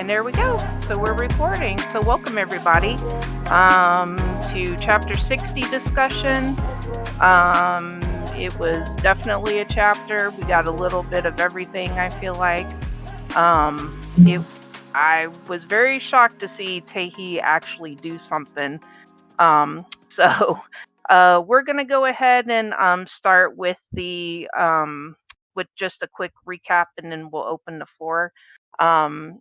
And there we go. So we're recording. So welcome everybody to chapter 60 discussion. It was definitely a chapter. We got a little bit of everything, I feel like. I was very shocked to see Taehee actually do something. So we're going to go ahead and start with with just a quick recap, and then we'll open the floor, to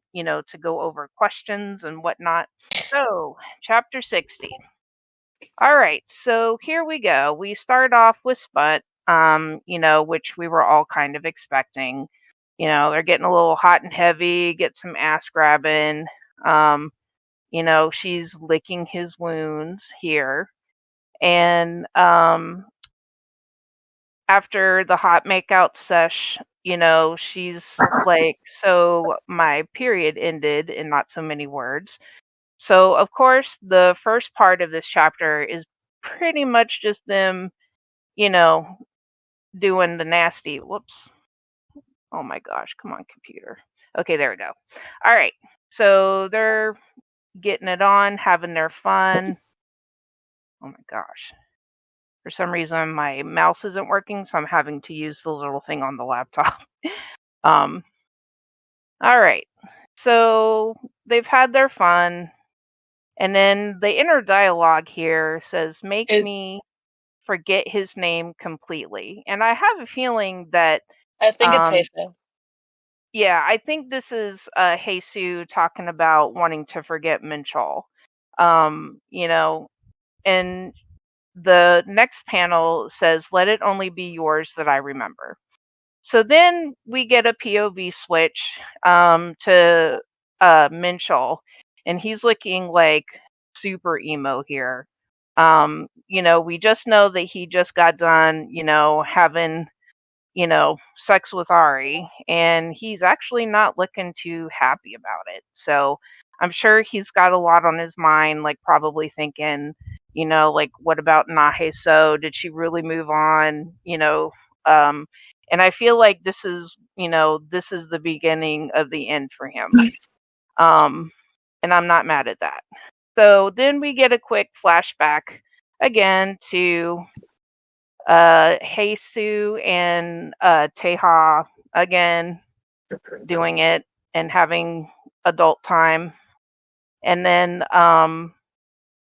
go over questions and whatnot. So, chapter 60. All right, so here we go. We start off with Sput, which we were all kind of expecting. They're getting a little hot and heavy, get some ass grabbing. She's licking his wounds here. And after the hot makeout sesh, she's like, so my period ended in not so many words. So, of course, the first part of this chapter is pretty much just them, doing the nasty. Whoops. Oh my gosh. Come on, computer. Okay, there we go. All right. So they're getting it on, having their fun. Oh my gosh. For some reason, my mouse isn't working, so I'm having to use the little thing on the laptop. All right. So they've had their fun. And then the inner dialogue here says, make me forget his name completely. And I have a feeling that... I think it's Hae Soo. Yeah, I think this is Na Hae Soo talking about wanting to forget Minchol. And the next panel says, let it only be yours that I remember. So then we get a POV switch to Minchol, and he's looking like super emo here. We just know that he just got done, having, sex with Ari, and he's actually not looking too happy about it. So I'm sure he's got a lot on his mind, like probably thinking, like, what about Na Hae Soo? Did she really move on? And I feel like this is the beginning of the end for him. And I'm not mad at that. So then we get a quick flashback again to Hae Soo and Taeha again doing it and having adult time. And then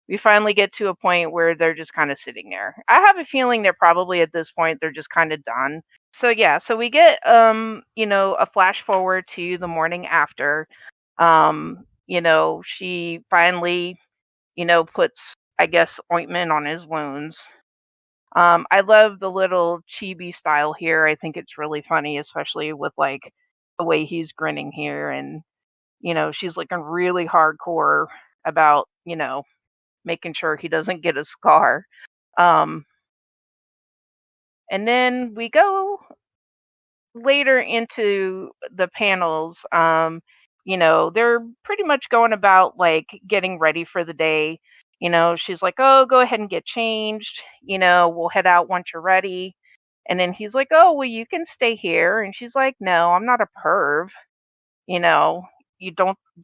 we finally get to a point where they're just kind of sitting there. I have a feeling they're probably at this point, they're just kind of done. So yeah, so we get a flash forward to the morning after. She finally, puts, I guess, ointment on his wounds. I love the little chibi style here. I think it's really funny, especially with like the way he's grinning here, and she's looking really hardcore about making sure he doesn't get a scar. And then we go later into the panels. They're pretty much going about like getting ready for the day. She's like, oh, go ahead and get changed. We'll head out once you're ready. And then he's like, oh, well, you can stay here. And she's like, no, I'm not a perv. Do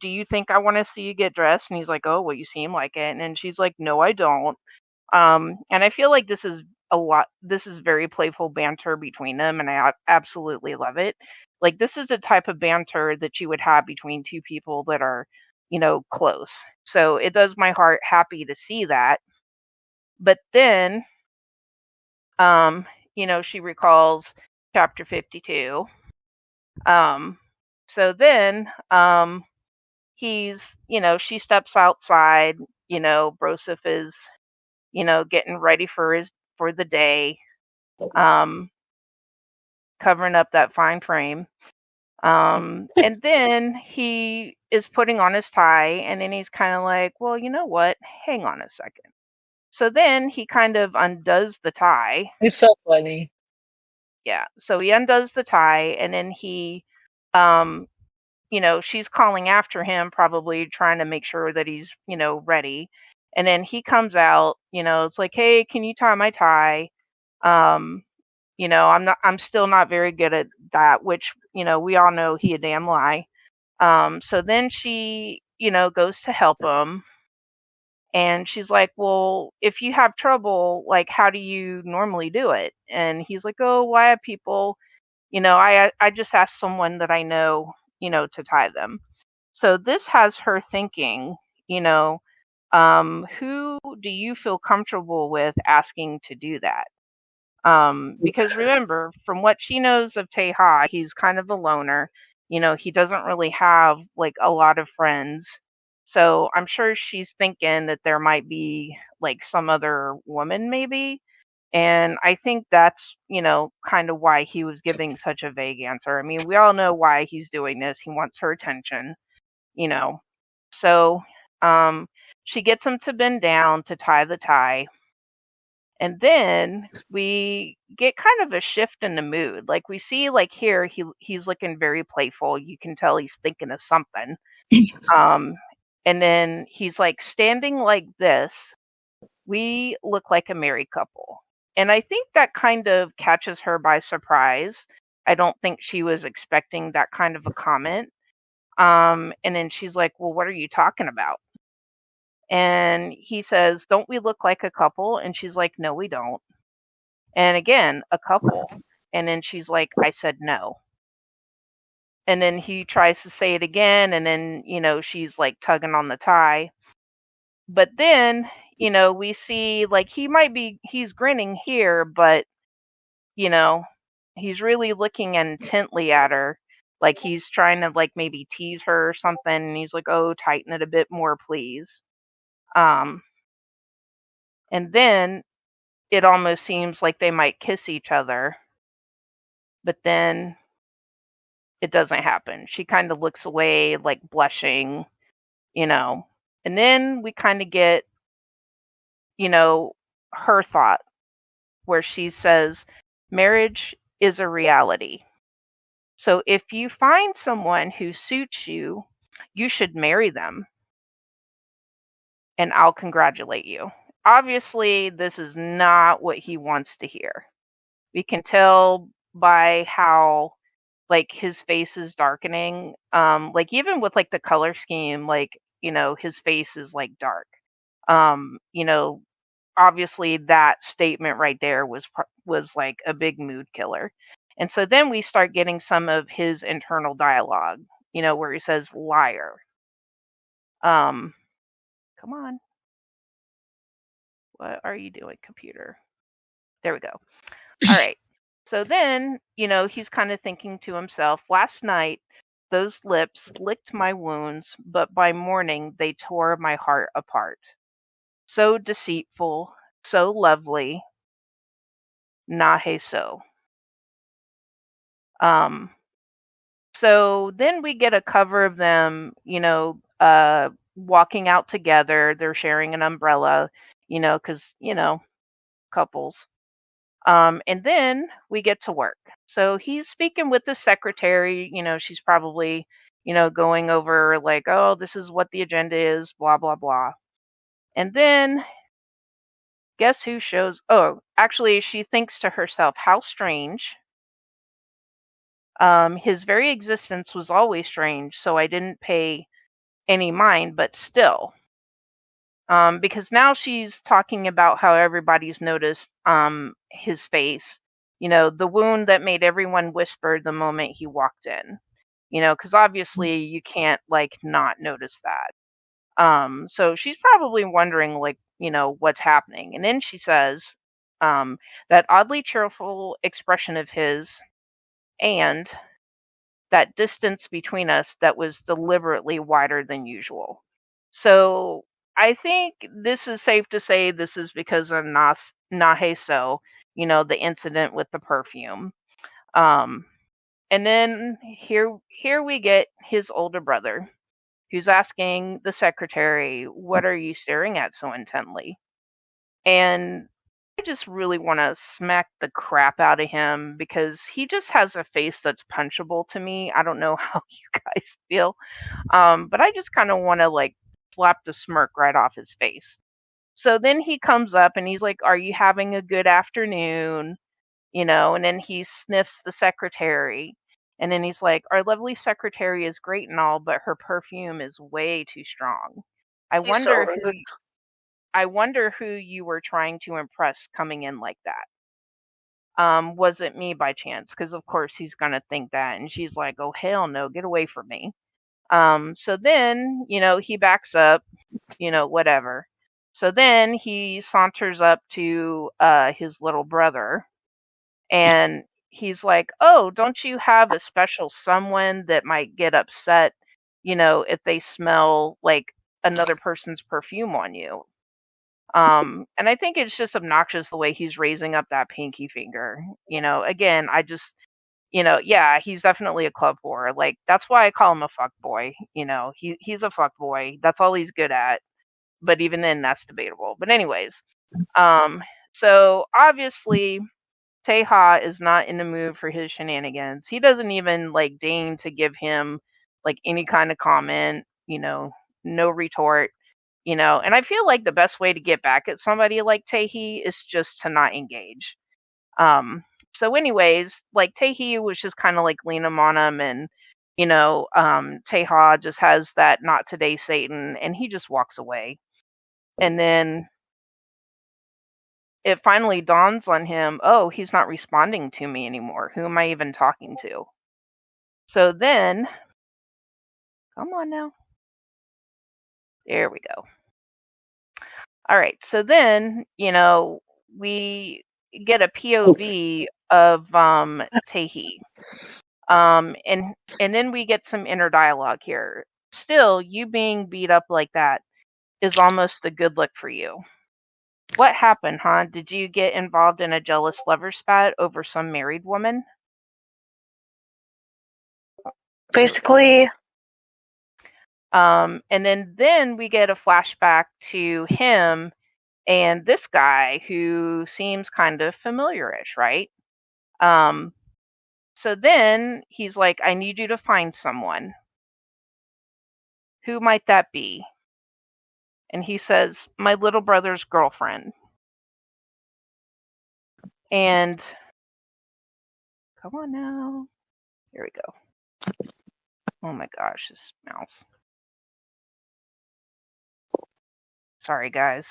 you think I want to see you get dressed? And he's like, oh, well, you seem like it. And she's like, no, I don't. And I feel like this is very playful banter between them, and I absolutely love it. Like, this is the type of banter that you would have between two people that are, close. So it does my heart happy to see that. But then, she recalls chapter 52. So then, she steps outside, Broseph is, getting ready for the day, covering up that fine frame. And then he is putting on his tie, and then he's kind of like, well, you know what? Hang on a second. So then he kind of undoes the tie. It's so funny. Yeah. So he undoes the tie, and then he, she's calling after him, probably trying to make sure that he's, ready. And then he comes out, it's like, hey, can you tie my tie? I'm still not very good at that, which, we all know he a damn lie. So then she, goes to help him. And she's like, well, if you have trouble, like, how do you normally do it? And he's like, oh, why have people, I just asked someone that I know, to tie them. So this has her thinking, you know, who do you feel comfortable with asking to do that? Because remember, from what she knows of Taeha, he's kind of a loner. He doesn't really have like a lot of friends. So I'm sure she's thinking that there might be like some other woman maybe. And I think that's, kind of why he was giving such a vague answer. I mean, we all know why he's doing this. He wants her attention, you know. So um she gets him to bend down to tie the tie, and then we get kind of a shift in the mood. Like we see like here he's looking very playful. You can tell he's thinking of something. Um and then he's like standing like this. We look like a married couple. And I think that kind of catches her by surprise. I don't think she was expecting that kind of a comment. And then she's like, "Well, what are you talking about?" And he says, "Don't we look like a couple?" And she's like, "No, we don't." And again, a couple. And then she's like, "I said no." And then he tries to say it again. And then, she's like tugging on the tie. But then, we see like he's grinning here, but, you know, he's really looking intently at her. Like he's trying to like maybe tease her or something. And he's like, "Oh, tighten it a bit more, please." Um, and then it almost seems like they might kiss each other. But then it doesn't happen. She kind of looks away, like blushing, you know. And then we kind of get, you know, her thought where she says, marriage is a reality. So if you find someone who suits you, you should marry them and I'll congratulate you. Obviously, this is not what he wants to hear. We can tell by how like his face is darkening, like even with like the color scheme, like his face is like dark. um you know Obviously that statement right there was like a big mood killer. And so then we start getting some of his internal dialogue, where he says liar. um Come on, what are you doing, computer? There we go. All right. So then, he's kind of thinking to himself, last night, those lips licked my wounds, but by morning they tore my heart apart. So deceitful, so lovely, Na Hae Soo. Um, so then we get a cover of them, walking out together. They're sharing an umbrella, because, couples. And then we get to work. So he's speaking with the secretary. She's probably, going over like, oh, this is what the agenda is, blah, blah, blah. And then guess who shows? Oh, actually, she thinks to herself, how strange. His very existence was always strange, so I didn't pay any mind, but still. Because now she's talking about how everybody's noticed his face, the wound that made everyone whisper the moment he walked in, because obviously you can't like not notice that. So she's probably wondering like, what's happening. And then she says, that oddly cheerful expression of his and that distance between us that was deliberately wider than usual. So I think this is safe to say this is because of Na Hae Soo, the incident with the perfume. Um, and then here we get his older brother, who's asking the secretary, "What are you staring at so intently?" And I just really want to smack the crap out of him because he just has a face that's punchable to me. I don't know how you guys feel, but I just kind of want to like slap the smirk right off his face. So then he comes up and he's like, "Are you having a good afternoon?" And then he sniffs the secretary. And then he's like, our lovely secretary is great and all, but her perfume is way too strong. I He's so wonder who rude. I wonder who you were trying to impress coming in like that. Was it me by chance? Because of course he's gonna think that, and she's like, "Oh hell no, get away from me." So then, he backs up, whatever. So then he saunters up to his little brother, and he's like, "Oh, don't you have a special someone that might get upset, if they smell like another person's perfume on you?" And I think it's just obnoxious the way he's raising up that pinky finger. Again, yeah, he's definitely a club whore. Like that's why I call him a fuck boy. He's a fuck boy. That's all he's good at. But even then, that's debatable. But anyways, um, so obviously Taeha is not in the mood for his shenanigans. He doesn't even like deign to give him like any kind of comment. No retort. And I feel like the best way to get back at somebody like Taehee is just to not engage. So anyways, like Taehee was just kind of like leaning on him, and Taeha just has that not today Satan, and he just walks away. And then it finally dawns on him, oh, he's not responding to me anymore. Who am I even talking to? So then, come on now. There we go. All right. So then, we get a POV of Taehee. And then we get some inner dialogue here. Still, you being beat up like that is almost a good look for you. What happened, huh? Did you get involved in a jealous lover spat over some married woman? Basically, And then we get a flashback to him and this guy who seems kind of familiarish, right? Um, so then he's like, I need you to find someone. Who might that be? And he says, my little brother's girlfriend. And come on now. Here we go. Oh my gosh, this mouse. Sorry, guys.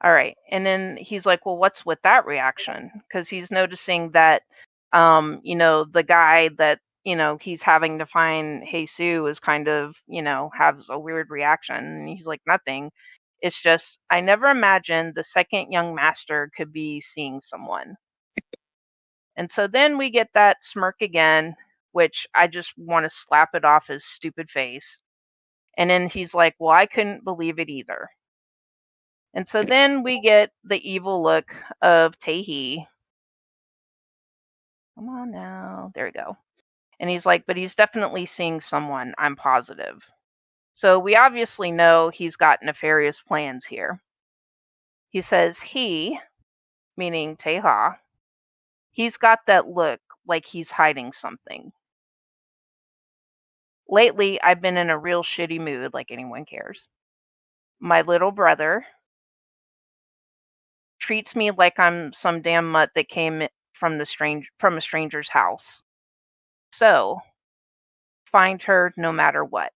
All right. And then he's like, well, what's with that reaction? Because he's noticing that, the guy that, he's having to find Hae Soo is kind of, has a weird reaction. And he's like, nothing. It's just, I never imagined the second young master could be seeing someone. And so then we get that smirk again, which I just want to slap it off his stupid face. And then he's like, well, I couldn't believe it either. And so then we get the evil look of Taehee. Come on now. There we go. And he's like, but he's definitely seeing someone, I'm positive. So we obviously know he's got nefarious plans here. He says he, meaning Taeha, he's got that look like he's hiding something. Lately, I've been in a real shitty mood, like anyone cares. My little brother treats me like I'm some damn mutt that came from a stranger's house. So, find her no matter what.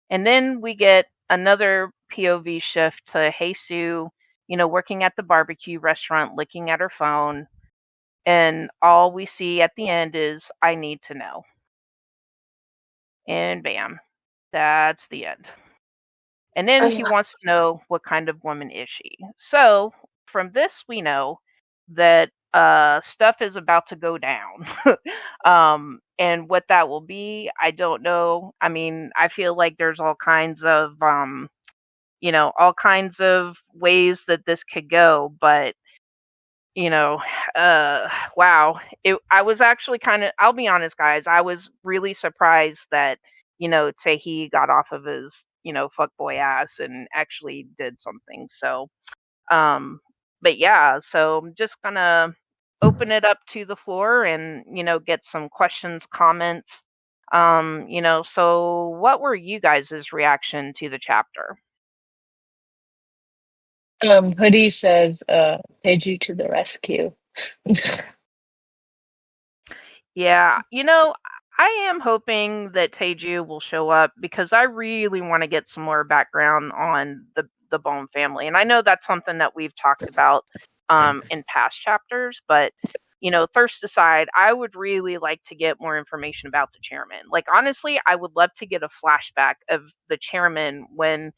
And then we get another POV shift to Hae Soo, working at the barbecue restaurant, looking at her phone, and all we see at the end is I need to know. And bam, that's the end. And then he wants to know what kind of woman is she. So from this, we know that stuff is about to go down. And what that will be, I don't know. I mean, I feel like there's all kinds of all kinds of ways that this could go, but you know, wow. I was actually kind of, I'll be honest, guys, I was really surprised that, Taehee got off of his, fuckboy ass and actually did something. So, but yeah, so I'm just gonna open it up to the floor and, get some questions, comments. So what were you guys' reaction to the chapter? Hoodie says, Teju to the rescue. Yeah, I am hoping that Taeju will show up because I really want to get some more background on the Bone family. And I know that's something that we've talked about in past chapters, but thirst aside, I would really like to get more information about the chairman. Like honestly, I would love to get a flashback of the chairman when,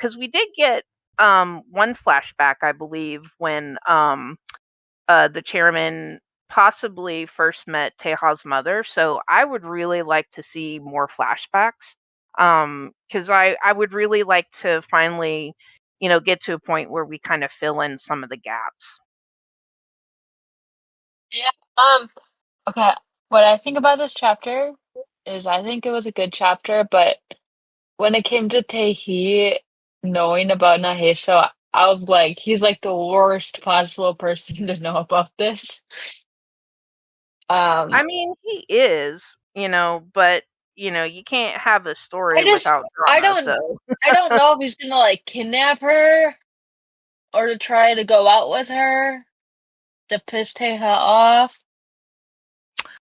cuz we did get one flashback I believe when the chairman possibly first met Teha's mother. So I would really like to see more flashbacks because I would really like to finally, get to a point where we kind of fill in some of the gaps. Yeah. Okay. What I think about this chapter is I think it was a good chapter, but when it came to Taehee knowing about Na Hae Soo, I was like, he's like the worst possible person to know about this. Um, I mean, he is, but you can't have a I story just without I drama. don't So I don't know if he's gonna like kidnap her or to try to go out with her to piss Taeha off,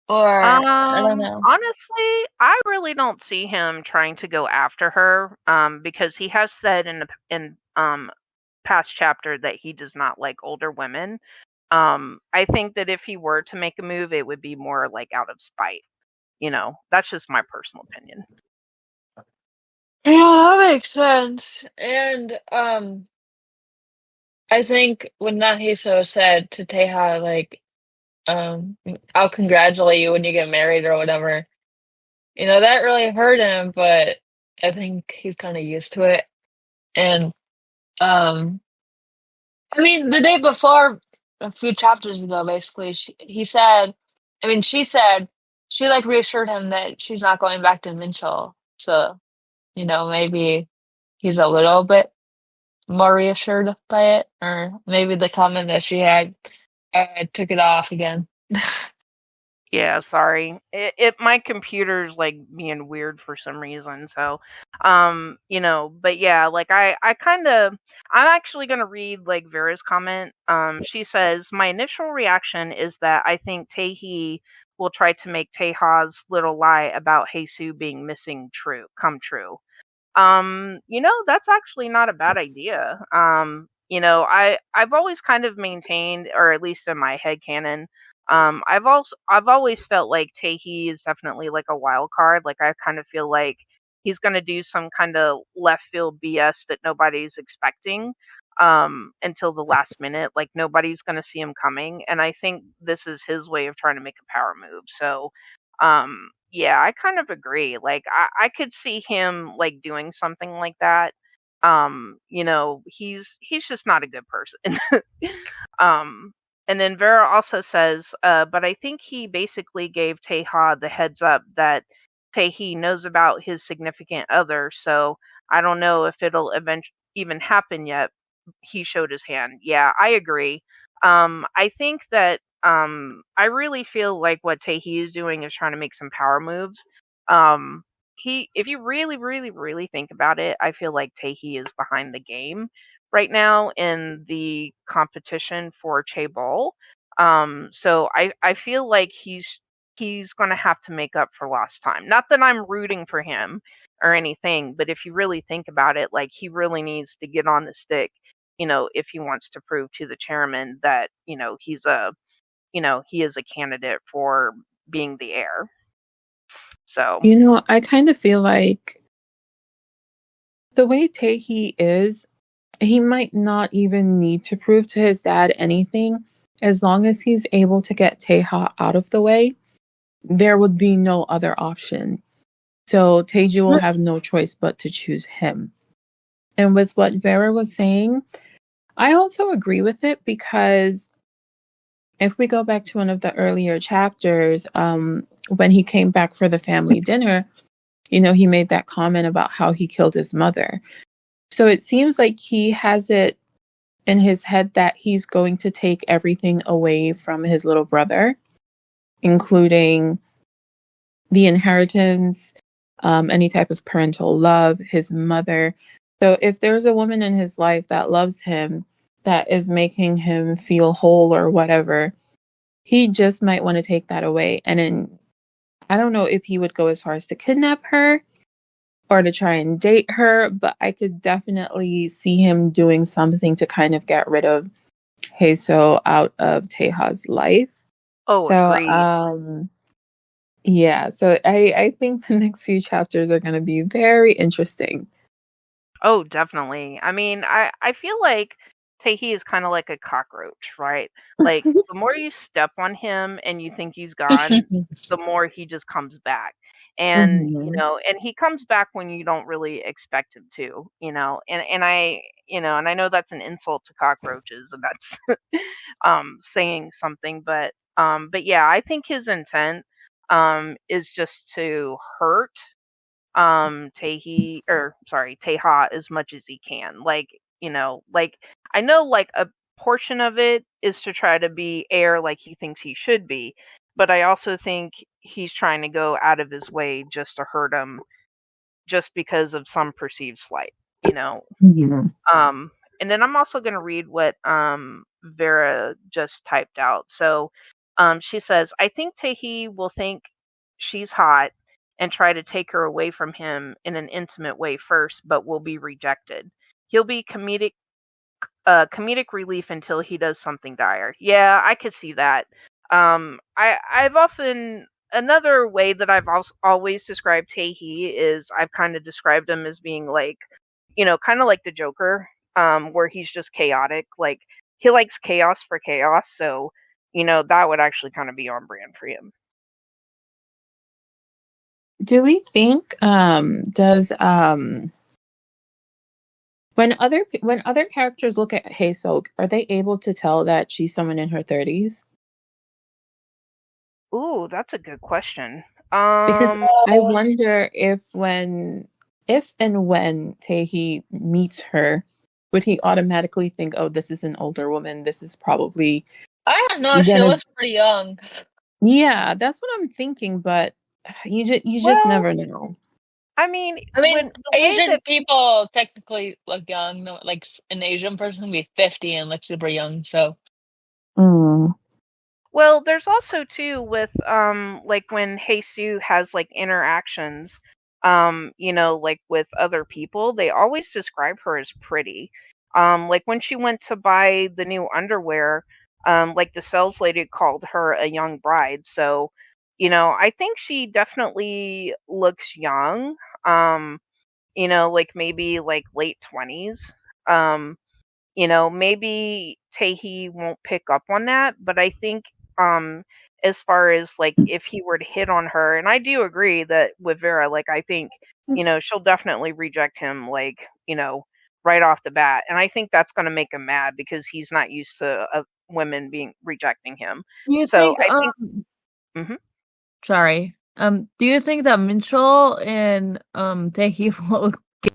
or I don't know. Honestly, I really don't see him trying to go after her, because he has said in past chapter that he does not like older women. I think that if he were to make a move, it would be more like out of spite. That's just my personal opinion. Yeah, that makes sense. And I think when Nahiso said to Teha, like, I'll congratulate you when you get married or whatever, that really hurt him, but I think he's kind of used to it. And, um, I mean, the day before, a few chapters ago, basically, she said, she like reassured him that she's not going back to Minchell. So, maybe he's a little bit more reassured by it, or maybe the comment that she had took it off again. Yeah, sorry. My computer's like being weird for some reason. So, but yeah, like I'm actually gonna read like Vera's comment. She says, "My initial reaction is that I think Taehee will try to make Taeha's little lie about Jesus being missing come true. That's actually not a bad idea. I've always kind of maintained, or at least in my head canon, I've always felt like Taehee is definitely like a wild card. Like I kind of feel like he's gonna do some kind of left field BS that nobody's expecting until the last minute. Like nobody's gonna see him coming. And I think this is his way of trying to make a power move. So yeah, I kind of agree. Like I could see him like doing something like that. He's just not a good person. um and then Vera also says, but I think he basically gave Teha the heads up that Taehee knows about his significant other, so I don't know if it'll even happen yet. He showed his hand. Yeah, I agree. I think that I really feel like what Taehee is doing is trying to make some power moves. Um, if you really, really, really think about it, I feel like Taehee is behind the game right now in the competition for Chaebol. So I feel like he's going to have to make up for lost time. Not that I'm rooting for him or anything, but if you really think about it, like he really needs to get on the stick, if he wants to prove to the chairman that, he is a candidate for being the heir. So, I kind of feel like the way Taehi is, he might not even need to prove to his dad anything. As long as he's able to get Taeha out of the way, there would be no other option. So Taeju will have no choice but to choose him. And with what Vera was saying, I also agree with it because if we go back to one of the earlier chapters, when he came back for the family dinner, he made that comment about how he killed his mother. So it seems like he has it in his head that he's going to take everything away from his little brother, including the inheritance, any type of parental love, his mother. So if there's a woman in his life that loves him, that is making him feel whole or whatever, he just might want to take that away. And then I don't know if he would go as far as to kidnap her or to try and date her, but I could definitely see him doing something to kind of get rid of Hae Soo out of Taeha's life. Oh, So, agreed. yeah, so I think the next few chapters are going to be very interesting. Oh, definitely. I mean, I feel like Taehee is kind of like a cockroach, right? Like the more you step on him and you think he's gone, the more he just comes back. And, Mhm. and he comes back when you don't really expect him to. And I know that's an insult to cockroaches and that's saying something, but yeah, I think his intent is just to hurt Taeha as much as he can. Like I know like a portion of it is to try to be heir like he thinks he should be, but I also think he's trying to go out of his way just to hurt him just because of some perceived slight, you know. Yeah. Um, and then I'm also going to read what Vera just typed out. So she says, I think Tahi will think she's hot and try to take her away from him in an intimate way first, but will be rejected. He'll be comedic relief until he does something dire. Yeah, I could see that. I've often another way that I've always described Tahi is I've kind of described him as being like, kind of like the Joker, where he's just chaotic. Like he likes chaos for chaos, so that would actually kind of be on brand for him. Do we think does when other characters look at Hae Soo, are they able to tell that she's someone in her 30s? Ooh, that's a good question. Because Um, I wonder if and when Taehi meets her, would he automatically think, "Oh, this is an older woman. This is probably I don't know. She gonna." looks pretty young. Yeah, that's what I'm thinking, but you just well, never know. I mean, I when mean, the way Asian that people technically look young. No, like an Asian person can be 50 and look super young. So Mm. Well, there's also too with like when Jesus has like interactions like with other people, they always describe her as pretty. Like when she went to buy the new underwear, like the sales lady called her a young bride. So, I think she definitely looks young. Like maybe like late 20s. Um maybe Tahi won't pick up on that, but I think um as far as like if he were to hit on her, and I do agree that with Vera, like I think, she'll definitely reject him like, right off the bat. And I think that's gonna make him mad because he's not used to women being rejecting him. do you So think I think mhm. sorry. Do you think that Minchul and Tae will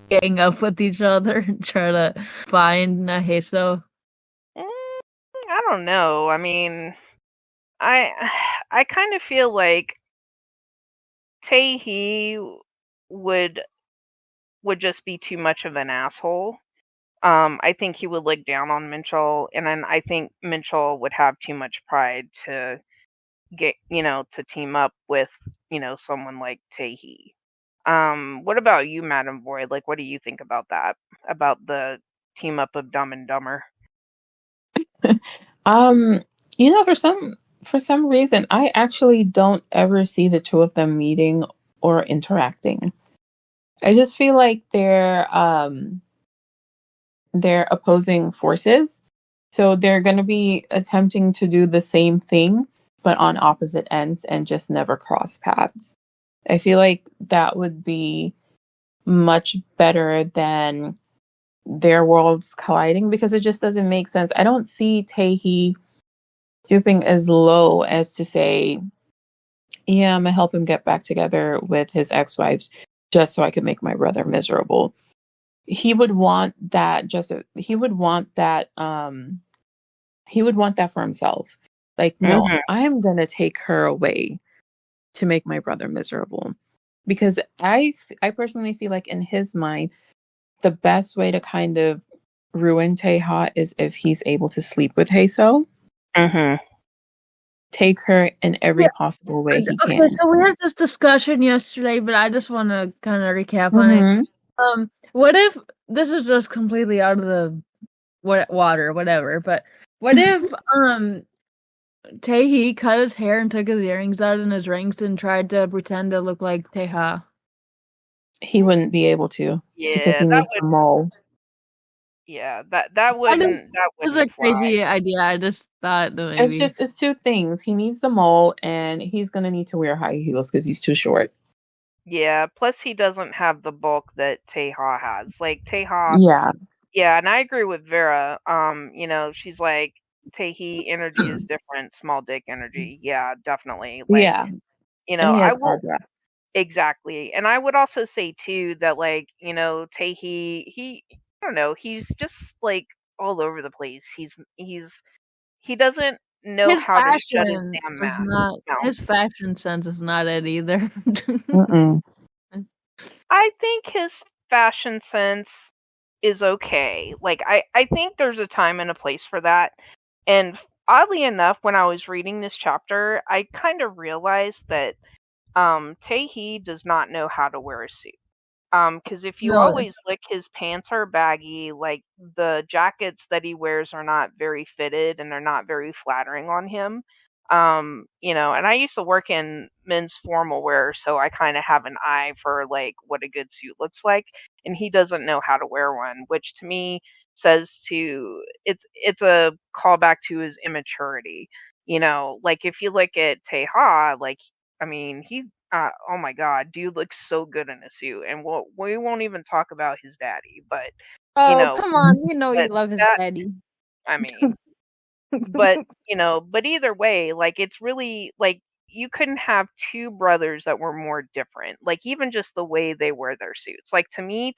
gang up with each other and try to find Na Hae Soo? Mm, I don't know. I mean, I I kind of feel like Tae would would just be too much of an asshole. I think he would look down on Minchell, and then I think Minchell would have too much pride to to team up with, someone like Tahi. What about you, Madam Void? Like, what do you think about that? About the team up of Dumb and Dumber? Um, for some reason, I actually don't ever see the two of them meeting or interacting. I just feel like they're opposing forces. So they're going to be attempting to do the same thing, but on opposite ends and just never cross paths. I feel like that would be much better than their worlds colliding because it just doesn't make sense. I don't see Taehi stooping as low as to say, yeah, I'm going to help him get back together with his ex wife just so I can make my brother miserable. He would want that he would want that for himself. Like, no, Hmm. I'm going to take her away to make my brother miserable. Because I personally feel like in his mind, the best way to kind of ruin Taeha is if he's able to sleep with Hae Soo. Hmm. take her in every possible way he Okay, can. so we had this discussion yesterday, but I just want to kind of recap on Mm-hmm. it. What if this is just completely out of the water, whatever? But what if Taehee cut his hair and took his earrings out and his rings and tried to pretend to look like Taeha? He wouldn't be able to because Yeah, he that needs would. the mole. Yeah, that That was a wouldn't fly. crazy idea. I just thought that maybe. It's two things. He needs the mole, and he's gonna need to wear high heels because he's too short. Yeah, plus he doesn't have the bulk that Taeha has. Like Taeha, Yeah. yeah, and I agree with Vera. She's like Taehee energy is different, small dick energy. Yeah, definitely. Like, Yeah. And he I has will eyebrows. exactly. And I would also say too that like, Taehee, I don't know, he's just like all over the place. He doesn't know His how to shut his fashion damn is mouth. not. mouth. His fashion sense is not it either. Mm-mm. I think his fashion sense is okay. Like I think there's a time and a place for that. And oddly enough, when I was reading this chapter, I kind of realized that Taehee does not know how to wear a suit. Because if you Really? always look, his pants are baggy. Like the jackets that he wears are not very fitted and they're not very flattering on him. And I used to work in men's formal wear, so I kind of have an eye for like what a good suit looks like. And he doesn't know how to wear one, which to me says to it's a callback to his immaturity. Like if you look at Teha, like I mean, oh my god, dude looks so good in a suit, and we won't even talk about his daddy, but you Oh, know, come on. You know you but love his that daddy. I mean, but either way, like it's really like you couldn't have two brothers that were more different. Like even just the way they wear their suits. Like to me,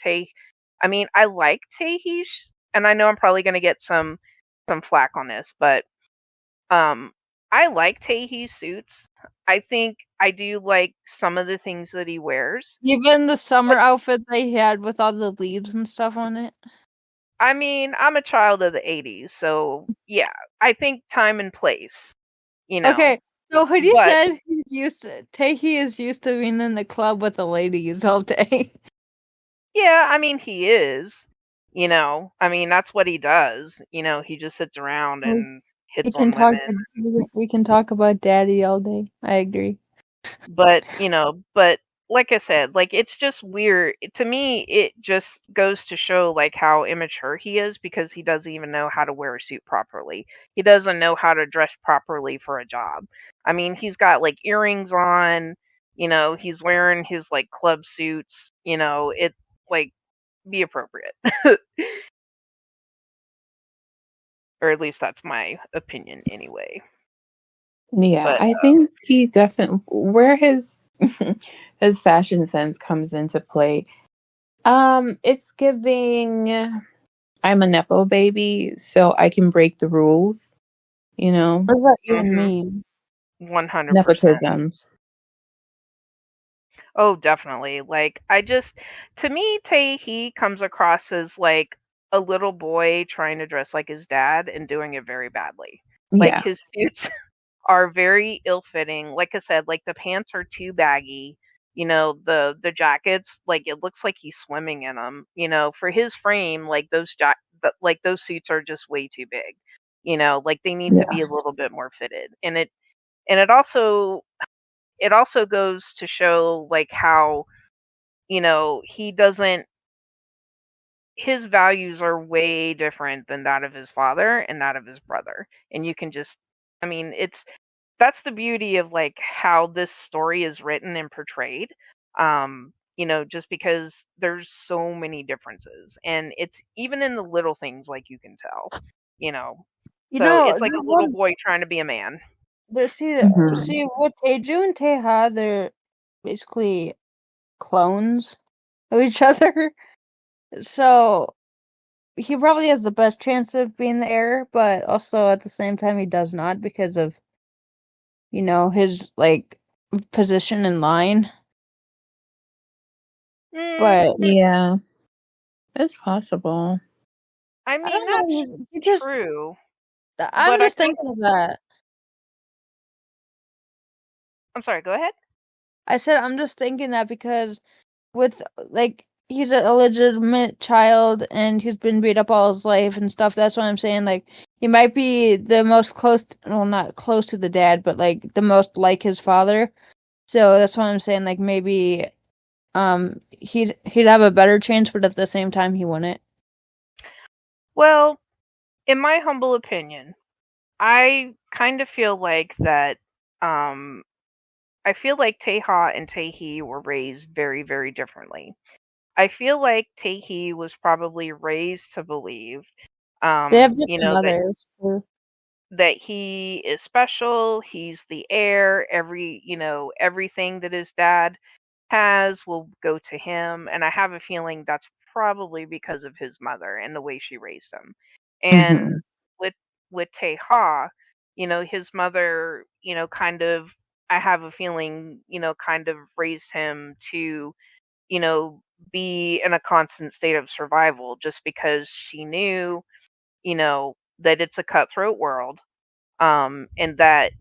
I mean, I like Taehee's, and I know I'm probably gonna get some flack on this, but um, I like Taehee's suits. I think I do like some of the things that he wears. Even the summer But outfit they had with all the leaves and stuff on it. I mean, I'm a child of the 80s, so yeah, I think time and place, you know. Okay, so Hoodie But said Taehee is used to being in the club with the ladies all day. yeah, I mean, he is, I mean, that's what he does. He just sits around We, and we hits can on talk. women. We can talk about daddy all day. I agree. But like I said, like it's just weird. To me, it just goes to show like how immature he is because he doesn't even know how to wear a suit properly. He doesn't know how to dress properly for a job. I mean, he's got like earrings on, he's wearing his like club suits, it like be appropriate. Or at least that's my opinion anyway. Yeah, But I think he definitely where his his fashion sense comes into play. It's giving I'm a nepo baby, so I can break the rules, What does that even mhm, mean? 100%. nepotism. Oh, definitely. Like, to me, Tae comes across as like a little boy trying to dress like his dad and doing it very badly. Like, Yeah, his suits are very ill-fitting. Like I said, like the pants are too baggy. The jackets, like it looks like he's swimming in them. For his frame, like like those suits are just way too big. Like they need to yeah, be a little bit more fitted. And it also goes to show like how he doesn't his values are way different than that of his father and that of his brother, and you can just I mean that's the beauty of like how this story is written and portrayed. Just because there's so many differences, and it's even in the little things, like you can tell you know You so know, it's like there's a little one. boy trying to be a man. There, see, hmm see, with Teju and Teha, they're basically clones of each other. So he probably has the best chance of being the heir, but also at the same time he does not because of his like position in line. mm, But yeah. It's possible. I I mean, don't know. that's He just. true, I'm but I just think thinking of that. I'm sorry, go ahead. I said I'm just thinking that because with, like, he's a illegitimate child and he's been beat up all his life and stuff. That's what I'm saying. Like, he might be the most close, well, not close to the dad, but like the most like his father. So that's what I'm saying. Like, maybe he'd have a better chance, but at the same time he wouldn't. Well, in my humble opinion, I kind of feel like that I feel like Taeha and Taehee were raised very, very differently. I feel like Taehee was probably raised to believe, They have you different know, mothers too. that he is special, he's the heir, everything that his dad has will go to him, and I have a feeling that's probably because of his mother and the way she raised him. And Mm-hmm. with Taeha, his mother, kind of I have a feeling, kind of raised him to, you know, be in a constant state of survival just because she knew, that it's a cutthroat world, and that,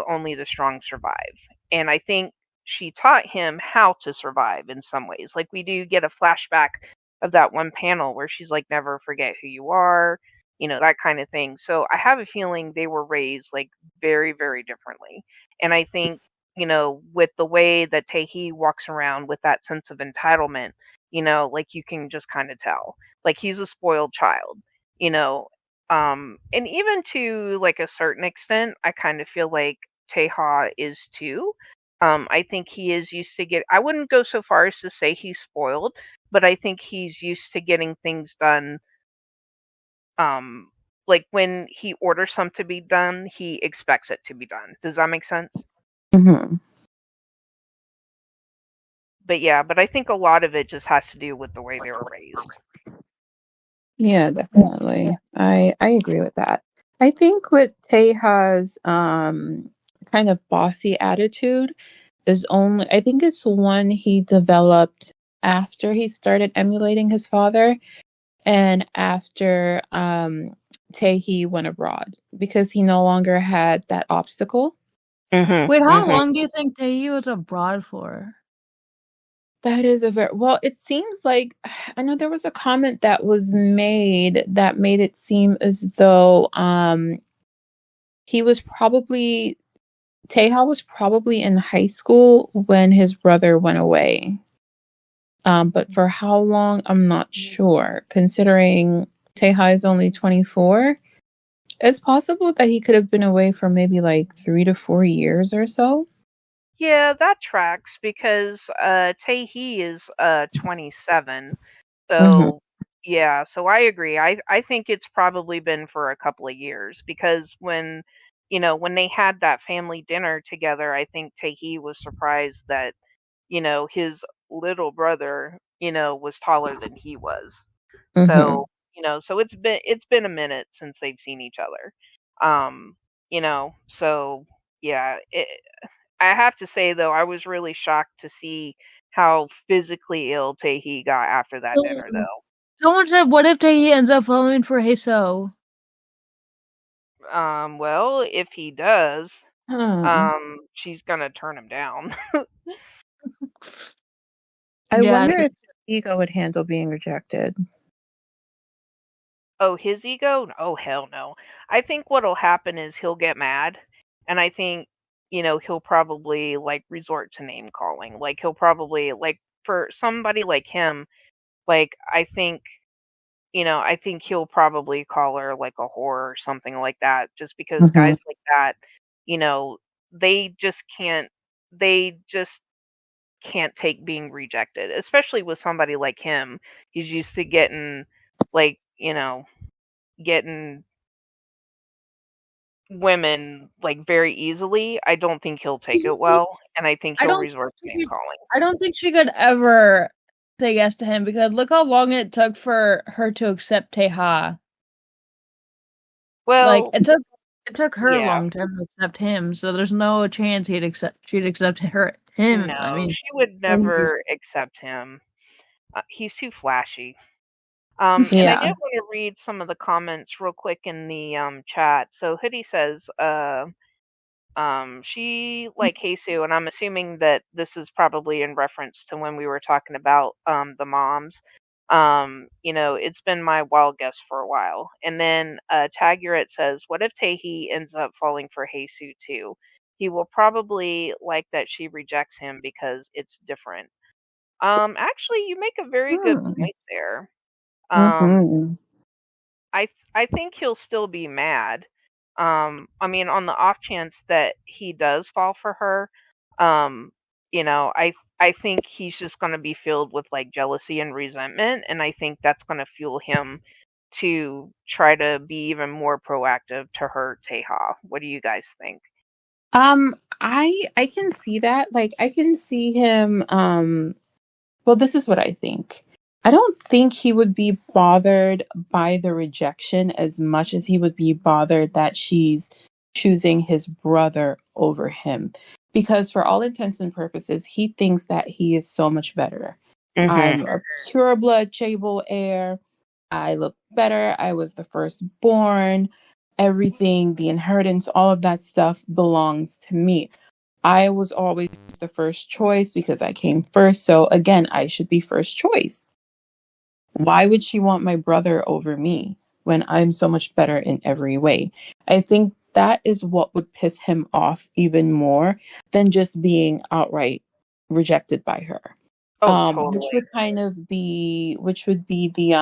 only the strong survive. And I think she taught him how to survive in some ways. Like, we do get a flashback of that one panel where she's like, never forget who you are, that kind of thing. So I have a feeling they were raised like very, very differently. And I think, with the way that Taehi walks around with that sense of entitlement, like you can just kind of tell. Like, he's a spoiled child, you know, and even to like a certain extent, I kind of feel like Teha is too. I think he is used to I wouldn't go so far as to say he's spoiled, but I think he's used to getting things done. Um, like when he orders something to be done, he expects it to be done. Does that make sense? Mm-hmm. But yeah, but I think a lot of it just has to do with the way they were raised. Yeah, definitely. I agree with that. I think with Teha's kind of bossy attitude is only, I think it's one he developed after he started emulating his father and after Taehee went abroad because he no longer had that obstacle. Wait, how Mm-hmm. long do you think Tae was abroad for? That is a very well, it seems like I know there was a comment that was made that made it seem as though he was probably Taeha was probably in high school when his brother went away. But for how long, I'm not sure. Considering Taeha is only 24, it's possible that he could have been away for maybe like 3 to 4 years or so. Yeah, that tracks because Taehee is 27. Mm-hmm. So yeah, so I agree. I think it's probably been for a couple of years because when they had that family dinner together, I think Taehee was surprised that, his little brother, was taller than he was. Mm-hmm. So, so it's been a minute since they've seen each other. So yeah, I have to say though, I was really shocked to see how physically ill Taehi got after that dinner though. Someone said, "What if Tae ends up falling for Hae-soo?" Well, if he does, Hmm. she's gonna turn him down. I Yeah, wonder if his ego would handle being rejected. Oh, his ego? Oh, hell no. I think what'll happen is he'll get mad, and I think, he'll probably like resort to name calling. Like he'll probably like for somebody like him, like I think he'll probably call her like a whore or something like that, just because Mm-hmm. guys like that, you know, they just can't they just can't take being rejected, especially with somebody like him. He's used to getting like, getting women like very easily. I don't think he'll take it well, and I think I he'll don't. resort to name calling. I don't think she could ever say yes to him because look how long it took for her to accept Taeha. Like Well, it took her a yeah, long time to accept him, so there's no chance she'd accept him. I no, mean, she would 10 years. never accept him. He's too flashy. And I did Yeah. want to read some of the comments real quick in the chat. So Hoodie says, She, like Hae Soo, and I'm assuming that this is probably in reference to when we were talking about the moms. It's been my wild guess for a while. And then Taguret says, what if Taehee ends up falling for Hae Soo too? He will probably like that she rejects him because it's different. Actually, you make a very good Hmm. point there. Um, Mm-hmm. I think he'll still be mad. I mean, on the off chance that he does fall for her, um, I think he's just going to be filled with like jealousy and resentment, and I think that's going to fuel him to try to be even more proactive to hurt Taeha. What do you guys think? I can see that. Like I can see him well, this is what I think. I don't think he would be bothered by the rejection as much as he would be bothered that she's choosing his brother over him. Because for all intents and purposes, he thinks that he is so much better. Mhm. I'm a pureblood Chable heir. I look better. I was the firstborn. Everything, the inheritance, all of that stuff belongs to me. I was always the first choice because I came first. So again, I should be first choice. Why would she want my brother over me when I'm so much better in every way? I think that is what would piss him off even more than just being outright rejected by her. Oh, Which totally. would kind of be which would be the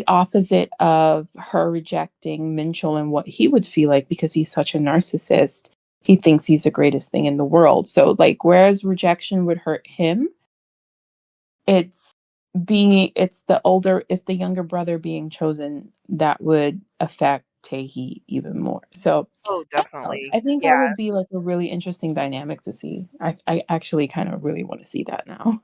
opposite of her rejecting Minchel and what he would feel like because he's such a narcissist. He thinks he's the greatest thing in the world. So, like, whereas rejection would hurt him, it's it's the younger brother being chosen that would affect Taehi even more. So, Oh, I don't know. definitely. I think that Yeah. would be like a really interesting dynamic to see. I actually kind of really want to see that now.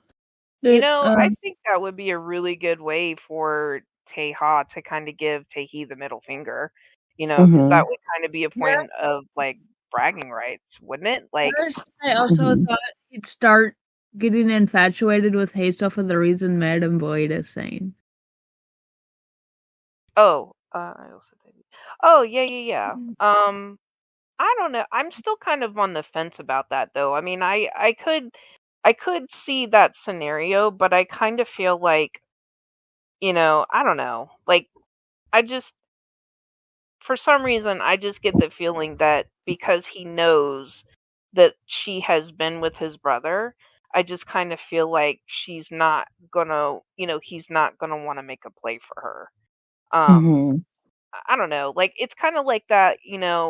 The, I think that would be a really good way for Taeha to kind of give Taehi the middle finger, because Hmm. that would kind of be a point of like bragging rights, wouldn't it? Like, first, I also Hmm. thought he'd start getting infatuated with Hazel for the reason Madame Void is saying. oh, I also think, oh yeah, yeah, yeah. I don't know. I'm still kind of on the fence about that though. I mean, I could see that scenario, but I kind of feel like, I don't know. Like, I just for some reason, I just get the feeling that because he knows that she has been with his brother, I just kind of feel like he's not gonna want to make a play for her. Hmm. I don't know. Like, it's kind of like that,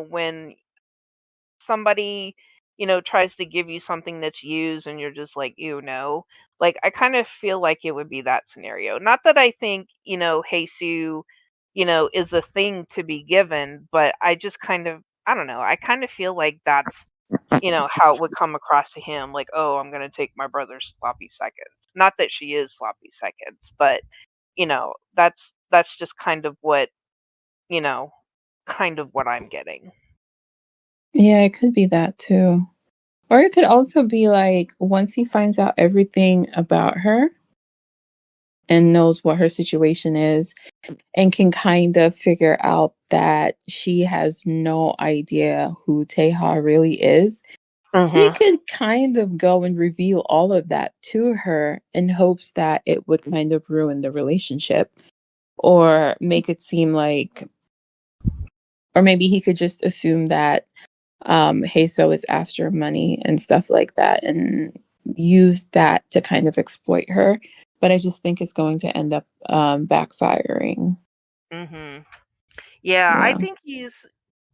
when somebody, tries to give you something that's used and you're just like, ew, no. Like, I kind of feel like it would be that scenario. Not that I think, Jesus, is a thing to be given, but I just kind of, I don't know. I kind of feel like that's, how it would come across to him. Like, oh, I'm going to take my brother's sloppy seconds. Not that she is sloppy seconds, but, that's just you know, kind of what I'm getting. Yeah, it could be that too. Or it could also be like once he finds out everything about her and knows what her situation is and can kind of figure out that she has no idea who Teha really is, he Mhm. could kind of go and reveal all of that to her in hopes that it would kind of ruin the relationship or make it seem like, or maybe he could just assume that Haso is after money and stuff like that and use that to kind of exploit her. But I just think it's going to end up backfiring. Mhm. Yeah, Yeah.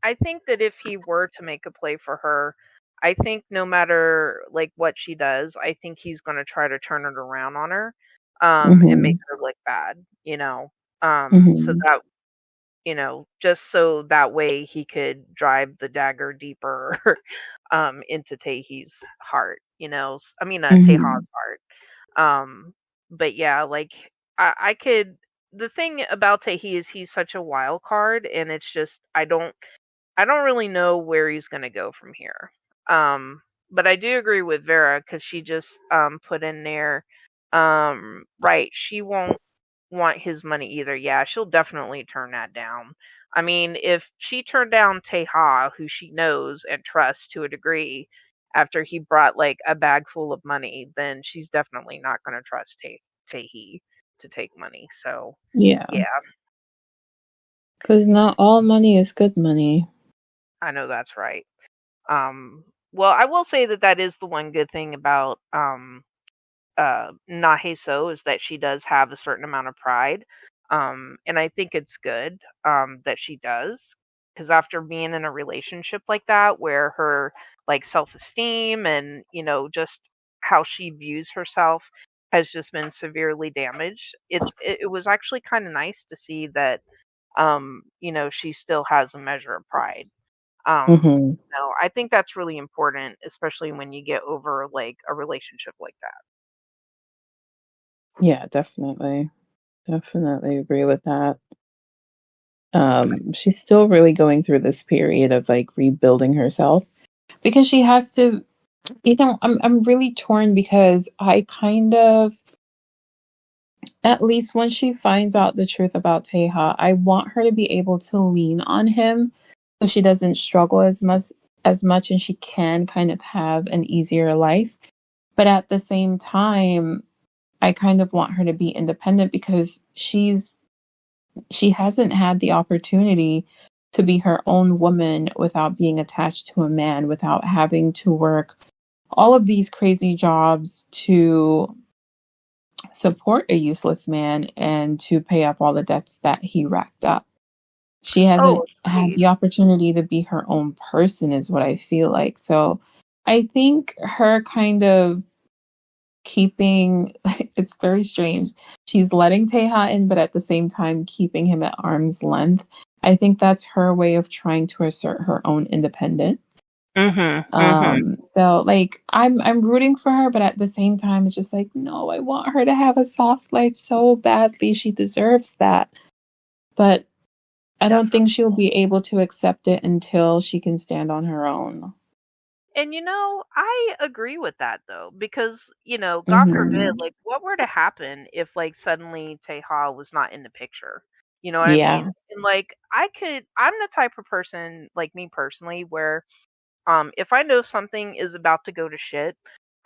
I think that if he were to make a play for her, I think no matter like what she does, I think he's going to try to turn it around on her and make Hmm. her look bad. So Hmm. that, just so that way he could drive the dagger deeper into Taehee's heart, I mean Taeha's Hmm. heart. But yeah, like I could. The thing about Taehee is he's such a wild card, and it's just I don't really know where he's gonna go from here. But I do agree with Vera because she just put in there, right? She won't want his money either. Yeah, she'll definitely turn that down. I mean, if she turned down Taeha, who she knows and trusts to a degree, after he brought like a bag full of money, then she's definitely not going to trust Taehee to take money. So, Yeah. yeah, Because not all money is good money. I know that's right. Well, I will say that that is the one good thing about Na Hae Soo is that she does have a certain amount of pride. And I think it's good that she does, because after being in a relationship like that where her like self-esteem and just how she views herself has just been severely damaged, it was actually kind of nice to see that she still has a measure of pride. Mm-hmm. I think that's really important, especially when you get over like a relationship like that. Yeah, definitely. Definitely agree with that. She's still really going through this period of like rebuilding herself because she has to, I'm really torn because I kind of, at least when she finds out the truth about Teha, I want her to be able to lean on him so she doesn't struggle as much and she can kind of have an easier life. But at the same time, I kind of want her to be independent because she hasn't had the opportunity to be her own woman without being attached to a man, without having to work all of these crazy jobs to support a useless man and to pay off all the debts that he racked up. She hasn't Oh, had agreed. the opportunity to be her own person, is what I feel like. So I think her kind of keeping it's very strange. She's letting Teha in, but at the same time keeping him at arm's length. I think that's her way of trying to assert her own independence. Mhm. Mhm. So like I'm rooting for her, but at the same time it's just like, no, I want her to have a soft life so badly. She deserves that. But I don't think Definitely. she'll be able to accept it until she can stand on her own. And I agree with that though, because God Hmm. forbid, like, what were to happen if like suddenly Teha was not in the picture? You know what I mean? Yeah. And like, I'm the type of person, like me personally, where if I know something is about to go to shit,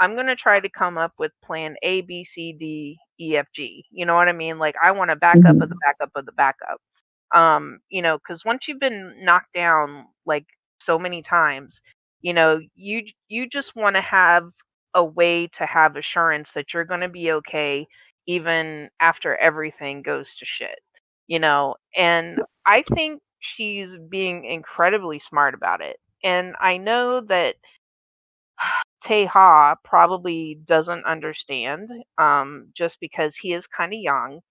I'm gonna try to come up with plan A, B, C, D, E, F, G. You know what I mean? Like, I want a backup of the Hmm. backup of the backup. Because once you've been knocked down like so many times, you just want to have a way to have assurance that you're going to be okay even after everything goes to shit. And I think she's being incredibly smart about it. And I know that Teha probably doesn't understand, just because he is kind of young.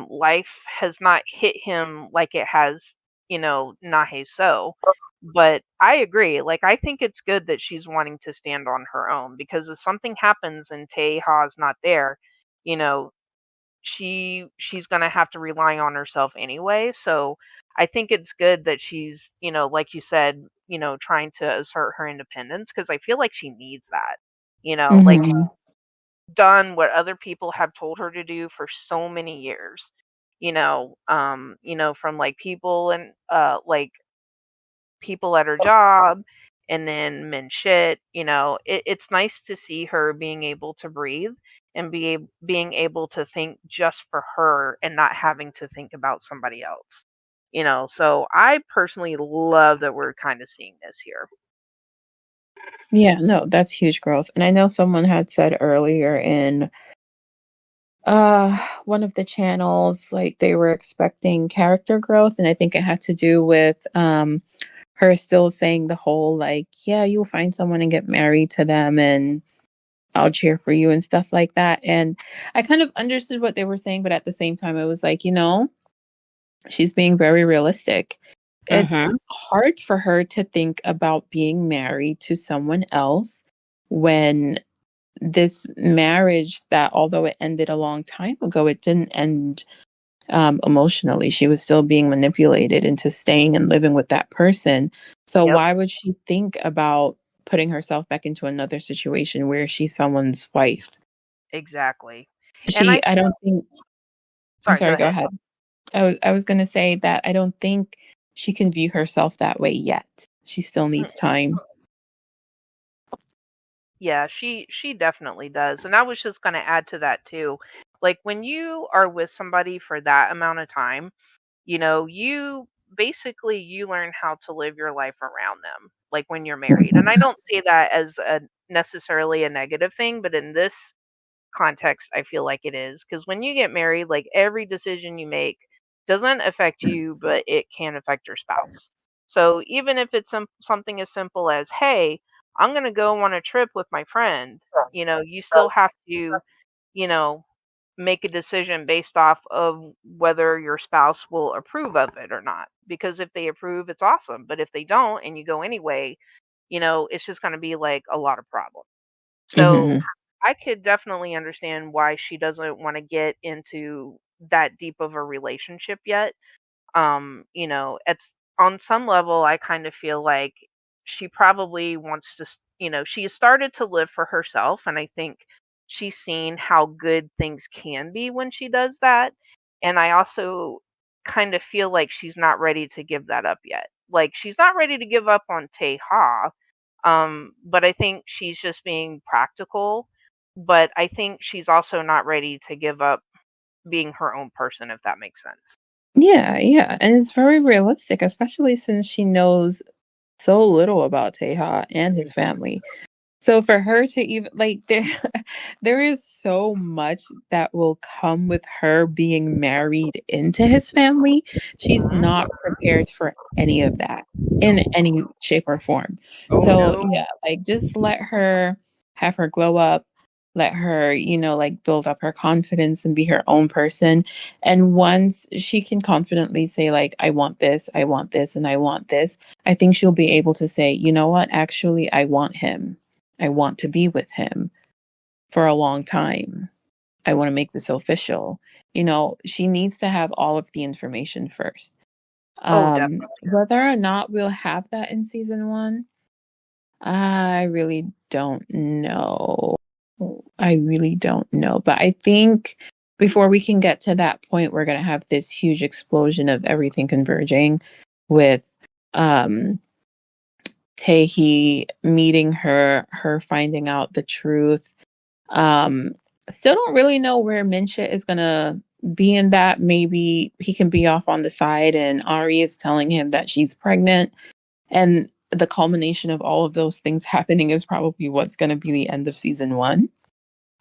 Life has not hit him like it has, Na Hae So. But I agree. Like, I think it's good that she's wanting to stand on her own, because if something happens and Teha's not there, you know, she's going to have to rely on herself anyway. So I think it's good that she's, like you said, trying to assert her independence, because I feel like she needs that. Like, Hmm. done what other people have told her to do for so many years. From like people and like people at her job, and then men shit. It's nice to see her being able to breathe and being able to think just for her and not having to think about somebody else. So I personally love that we're kind of seeing this here. Yeah, no, that's huge growth. And I know someone had said earlier in one of the channels like they were expecting character growth, and I think it had to do with her still saying the whole like, yeah, you'll find someone and get married to them and I'll cheer for you and stuff like that. And I kind of understood what they were saying, but at the same time it was like, she's being very realistic. It's Mhm. hard for her to think about being married to someone else when this marriage that, although it ended a long time ago, it didn't end emotionally. She was still being manipulated into staying and living with that person. So Yep. why would she think about putting herself back into another situation where she's someone's wife? Exactly. And I don't think, I'm sorry, go sorry, go ahead. ahead. I was going to say that I don't think she can view herself that way yet. She still needs time. Yeah, she definitely does. And I was just going to add to that too. Like when you are with somebody for that amount of time, you basically you learn how to live your life around them. Like when you're married. And I don't say that as a necessarily a negative thing, but in this context, I feel like it is because when you get married, like every decision you make doesn't affect you, but it can affect your spouse. So even if it's something as simple as, hey, I'm going to go on a trip with my friend, you still have to, you know, make a decision based off of whether your spouse will approve of it or not. Because if they approve, it's awesome. But if they don't and you go anyway, it's just going to be like a lot of problems. So Mm-hmm. I could definitely understand why she doesn't want to get into that deep of a relationship yet. It's on some level I kind of feel like she probably wants to, she started to live for herself and I think she's seen how good things can be when she does that. And I also kind of feel like she's not ready to give that up yet. Like she's not ready to give up on Taeha, but I think she's just being practical. But I think she's also not ready to give up being her own person, if that makes sense. Yeah, yeah. And it's very realistic, especially since she knows so little about Teha and his family. So for her to even like there is so much that will come with her being married into his family. She's Mhm. not prepared for any of that in any shape or form. Oh So no. yeah, like just let her have her glow up, let her, like build up her confidence and be her own person. And once she can confidently say like I want this, I want this, and I want this, I think she'll be able to say, you know what, actually I want him. I want to be with him for a long time. I want to make this official. She needs to have all of the information first. Oh, definitely. Whether or not we'll have that in season one, I really don't know. I really don't know. But I think before we can get to that point, we're going to have this huge explosion of everything converging with um, Taehee meeting her finding out the truth. Um, Still don't really know where Minsha is gonna be in that. Maybe he can be off on the side, and Ari is telling him that she's pregnant, and the culmination of all of those things happening is probably what's gonna be the end of season one.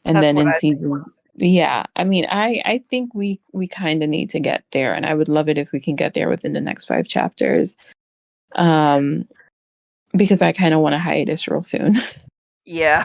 And That's then what in I think. season, yeah, I mean, I think we kind of need to get there, and I would love it if we can get there within the next 5 chapters. Um, because I kind of want to hiatus real soon. Yeah.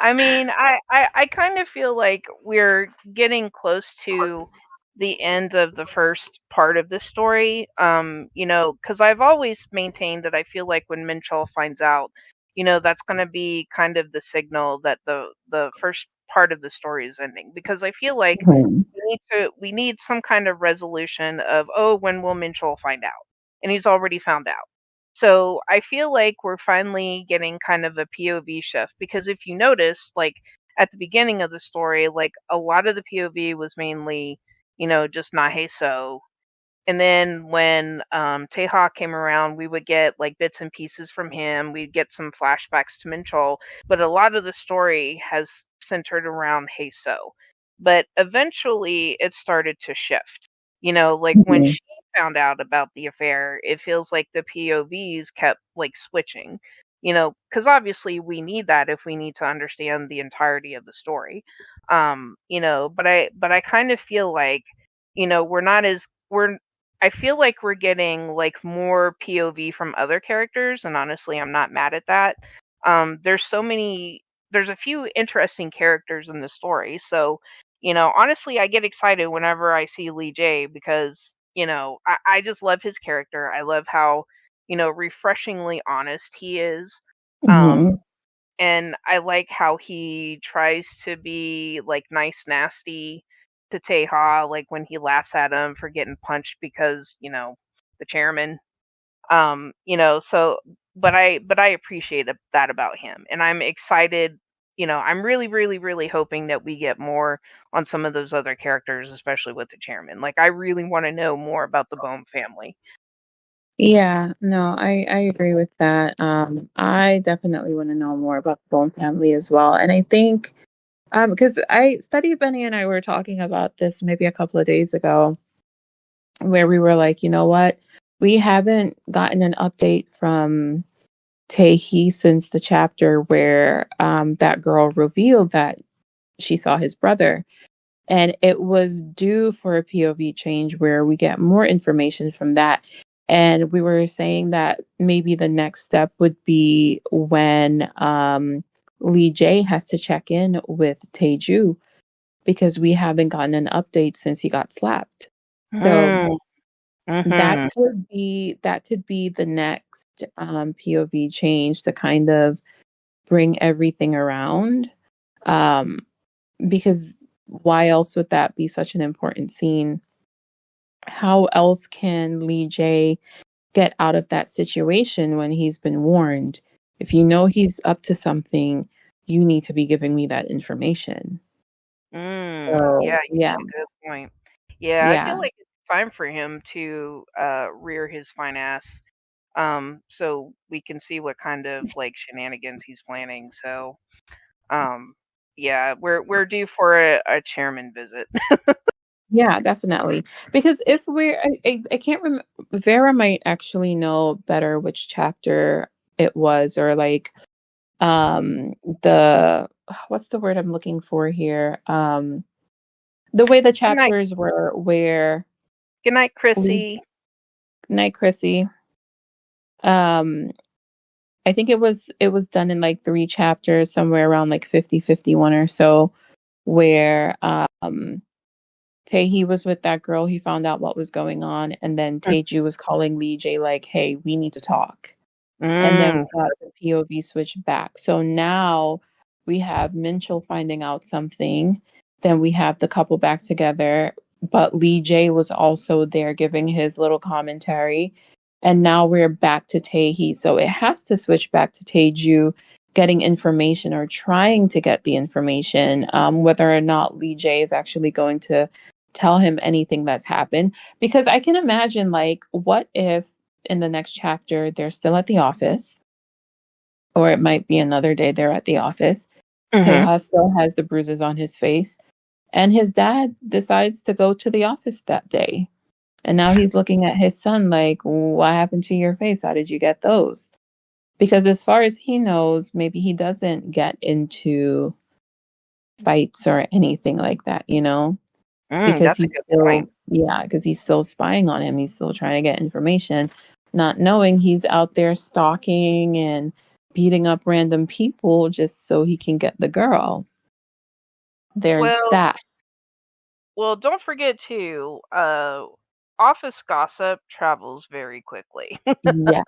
I mean, I kind of feel like we're getting close to the end of the first part of the story. Because I've always maintained that I feel like when Minchell finds out, that's going to be kind of the signal that the first part of the story is ending. Because I feel like Mhm. we need some kind of resolution of, oh, when will Minchell find out? And he's already found out. So I feel like we're finally getting kind of a POV shift because if you notice, like at the beginning of the story, like a lot of the POV was mainly, just Na Hae Soo. And then when Taeha came around, we would get like bits and pieces from him. We'd get some flashbacks to Minchol, but a lot of the story has centered around Hae Soo. But eventually, it started to shift. Like when Mhm. she found out about the affair, it feels like the POVs kept like switching. Because obviously we need that if we need to understand the entirety of the story. But I kind of feel like we're not as we're I feel like we're getting like more POV from other characters, and honestly, I'm not mad at that. There's a few interesting characters in the story, so honestly, I get excited whenever I see Lee J because I just love his character. I love how refreshingly honest he is. Um, Mhm. and I like how he tries to be like nice, nasty to Teha, like when he laughs at him for getting punched because the chairman. So but I appreciate that about him, and I'm excited. I'm really, really, really hoping that we get more on some of those other characters, especially with the chairman. Like, I really want to know more about the Bohm family. Yeah, no, I agree with that. I definitely want to know more about the Bone family as well. And I think because Benny and I were talking about this maybe a couple of days ago, where we were like, you know what? We haven't gotten an update from Taehee since the chapter where that girl revealed that she saw his brother. And it was due for a POV change where we get more information from that. And we were saying that maybe the next step would be when Lee Jae has to check in with Taeju because we haven't gotten an update since he got slapped. So that Mm-hmm. could be the next POV change to kind of bring everything around. Um, because why else would that be such an important scene? How else can Lee Jae get out of that situation when he's been warned? If you know he's up to something, you need to be giving me that information. Yeah, So you yeah, make a good point. Yeah, I yeah, feel like it's time for him to rear his fine ass, so we can see what kind of like shenanigans he's planning. So, um, yeah, we're due for a chairman visit. yeah, definitely. Because if I can't remember, Vera might actually know better which chapter it was, or like the what's the word I'm looking for here? The way the Good night, chapters were where good night, Lee Chrissy. Night Chrissy. Um, I think it was done in like three chapters, somewhere around like 50, 51 or so, where Taehee was with that girl. He found out what was going on, and then Taeju was calling Lee J like, "Hey, we need to talk." And then Mm, we got the POV switch back. So now we have Minchel finding out something. Then we have the couple back together. But Lee J was also there giving his little commentary. And now we're back to Taehee. So it has to switch back to Taeju getting information or trying to get the information, whether or not Lee J is actually going to tell him anything that's happened. Because I can imagine, like, what if in the next chapter they're still at the office, or it might be another day they're at the office. mm-hmm. Taeha still has the bruises on his face, and his dad decides to go to the office that day. And now he's looking at his son like, what happened to your face? How did you get those? Because as far as he knows, maybe he doesn't get into fights or anything like that, you know? Because That's a he's good point. still, yeah, because he's still spying on him. He's still trying to get information, not knowing he's out there stalking and beating up random people just so he can get the girl. There's Well, that. well, don't forget too. Office gossip travels very quickly. Yeah,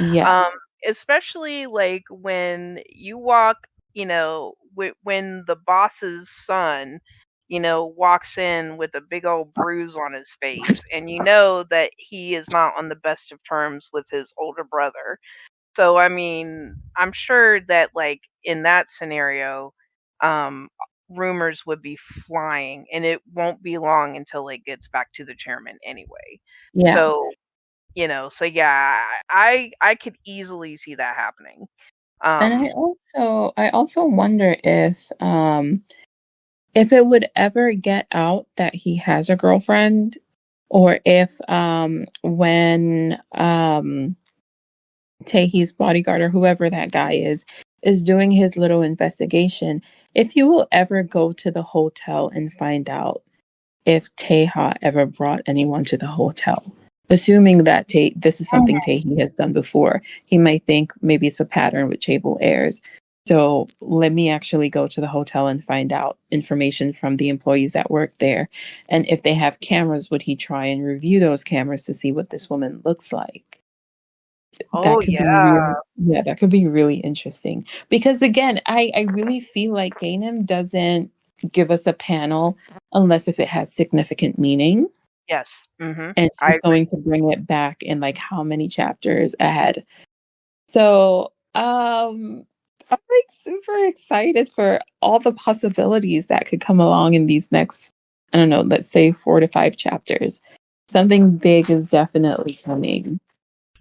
yeah, um, Especially like when you walk, when the boss's son, walks in with a big old bruise on his face, and you know that he is not on the best of terms with his older brother. So, I mean, I'm sure that, like, in that scenario, um, rumors would be flying, and it won't be long until it gets back to the chairman anyway. yeah. So, so yeah, I could easily see that happening. And Um, I also wonder if it would ever get out that he has a girlfriend, or if when Taehee's bodyguard or whoever that guy is doing his little investigation, if he will ever go to the hotel and find out if Taeha ever brought anyone to the hotel. Assuming that this is something Taehee has done before, he might think maybe it's a pattern with Chable airs. So let me actually go to the hotel and find out information from the employees that work there. And if they have cameras, would he try and review those cameras to see what this woman looks like? oh That could be yeah, really, yeah, that could be really interesting. Because again, I really feel like Gainem doesn't give us a panel unless if it has significant meaning. yes, And I she's agree. going to bring it back in like how many chapters ahead. So I'm like super excited for all the possibilities that could come along in these next, I don't know, let's say 4 to 5 chapters. Something big is definitely coming.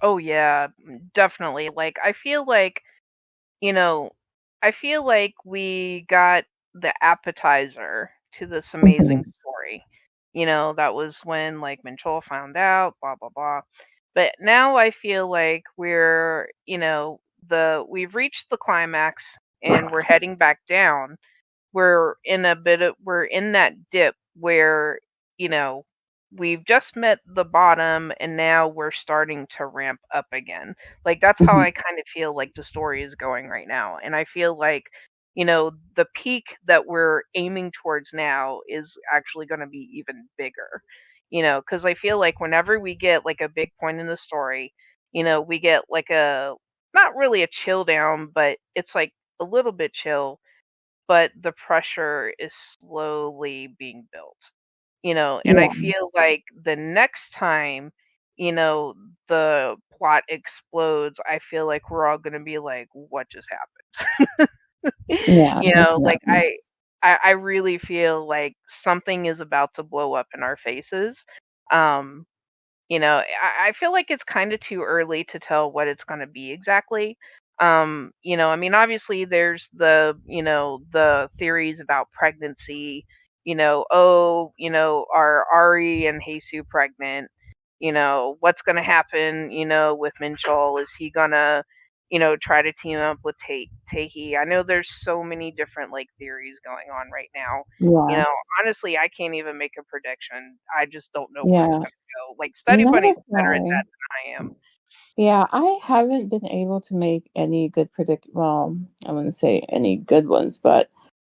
Oh yeah, definitely. Like you know, I feel like we got the appetizer to this amazing Mhm. story. That was when like Minchol found out, blah blah blah. But now I feel like we've reached the climax and we're heading back down. We're in that dip where, you know, we've just met the bottom and now we're starting to ramp up again. Like that's how Mhm. I kind of feel like the story is going right now. And I feel like, the peak that we're aiming towards now is actually going to be even bigger. Cuz I feel like whenever we get like a big point in the story, we get like a not really a chill down, but it's like a little bit chill, but the pressure is slowly being built. And I Yeah. feel like the next time, you know, the plot explodes, I feel like we're all going to be like, what just happened? Yeah, Like definitely. I really feel like something is about to blow up in our faces. Um, I feel like it's kind of too early to tell what it's going to be exactly. I mean, obviously, there's the theories about pregnancy. Oh, are Ari and Jesus pregnant? What's going to happen? With Minchol, is he gonna, try to team up with Taehee? I know there's so many different like theories going on right now. You Yeah. know, honestly, I can't even make a prediction. I just don't know where it's Yeah. gonna go. Like Study Neither Bunny's can better at I. that than I am. Yeah, I haven't been able to make any good well, I wouldn't say any good ones, but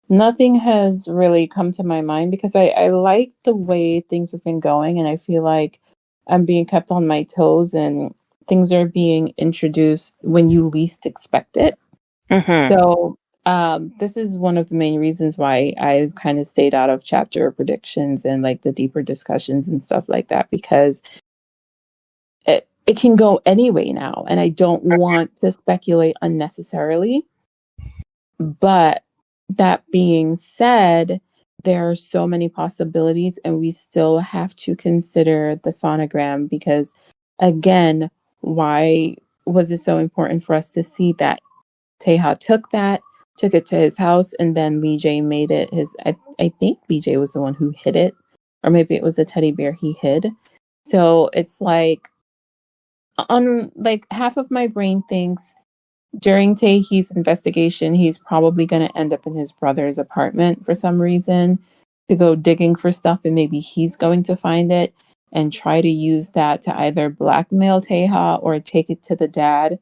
nothing has really come to my mind because I like the way things have been going, and I feel like I'm being kept on my toes and things are being introduced when you least expect it. Mhm. So, this is one of the main reasons why I kind of stayed out of chapter predictions and like the deeper discussions and stuff like that, because it can go anyway now, and I don't want to speculate unnecessarily. But that being said, there are so many possibilities, and we still have to consider the sonogram because, again, why was it so important for us to see that Taeha took it to his house, and then Lee J made it his. I think Lee J was the one who hid it, or maybe it was a teddy bear he hid. So it's like, on like half of my brain thinks during Taehee's investigation, he's probably going to end up in his brother's apartment for some reason to go digging for stuff, and maybe he's going to find it and try to use that to either blackmail Taeha or take it to the dad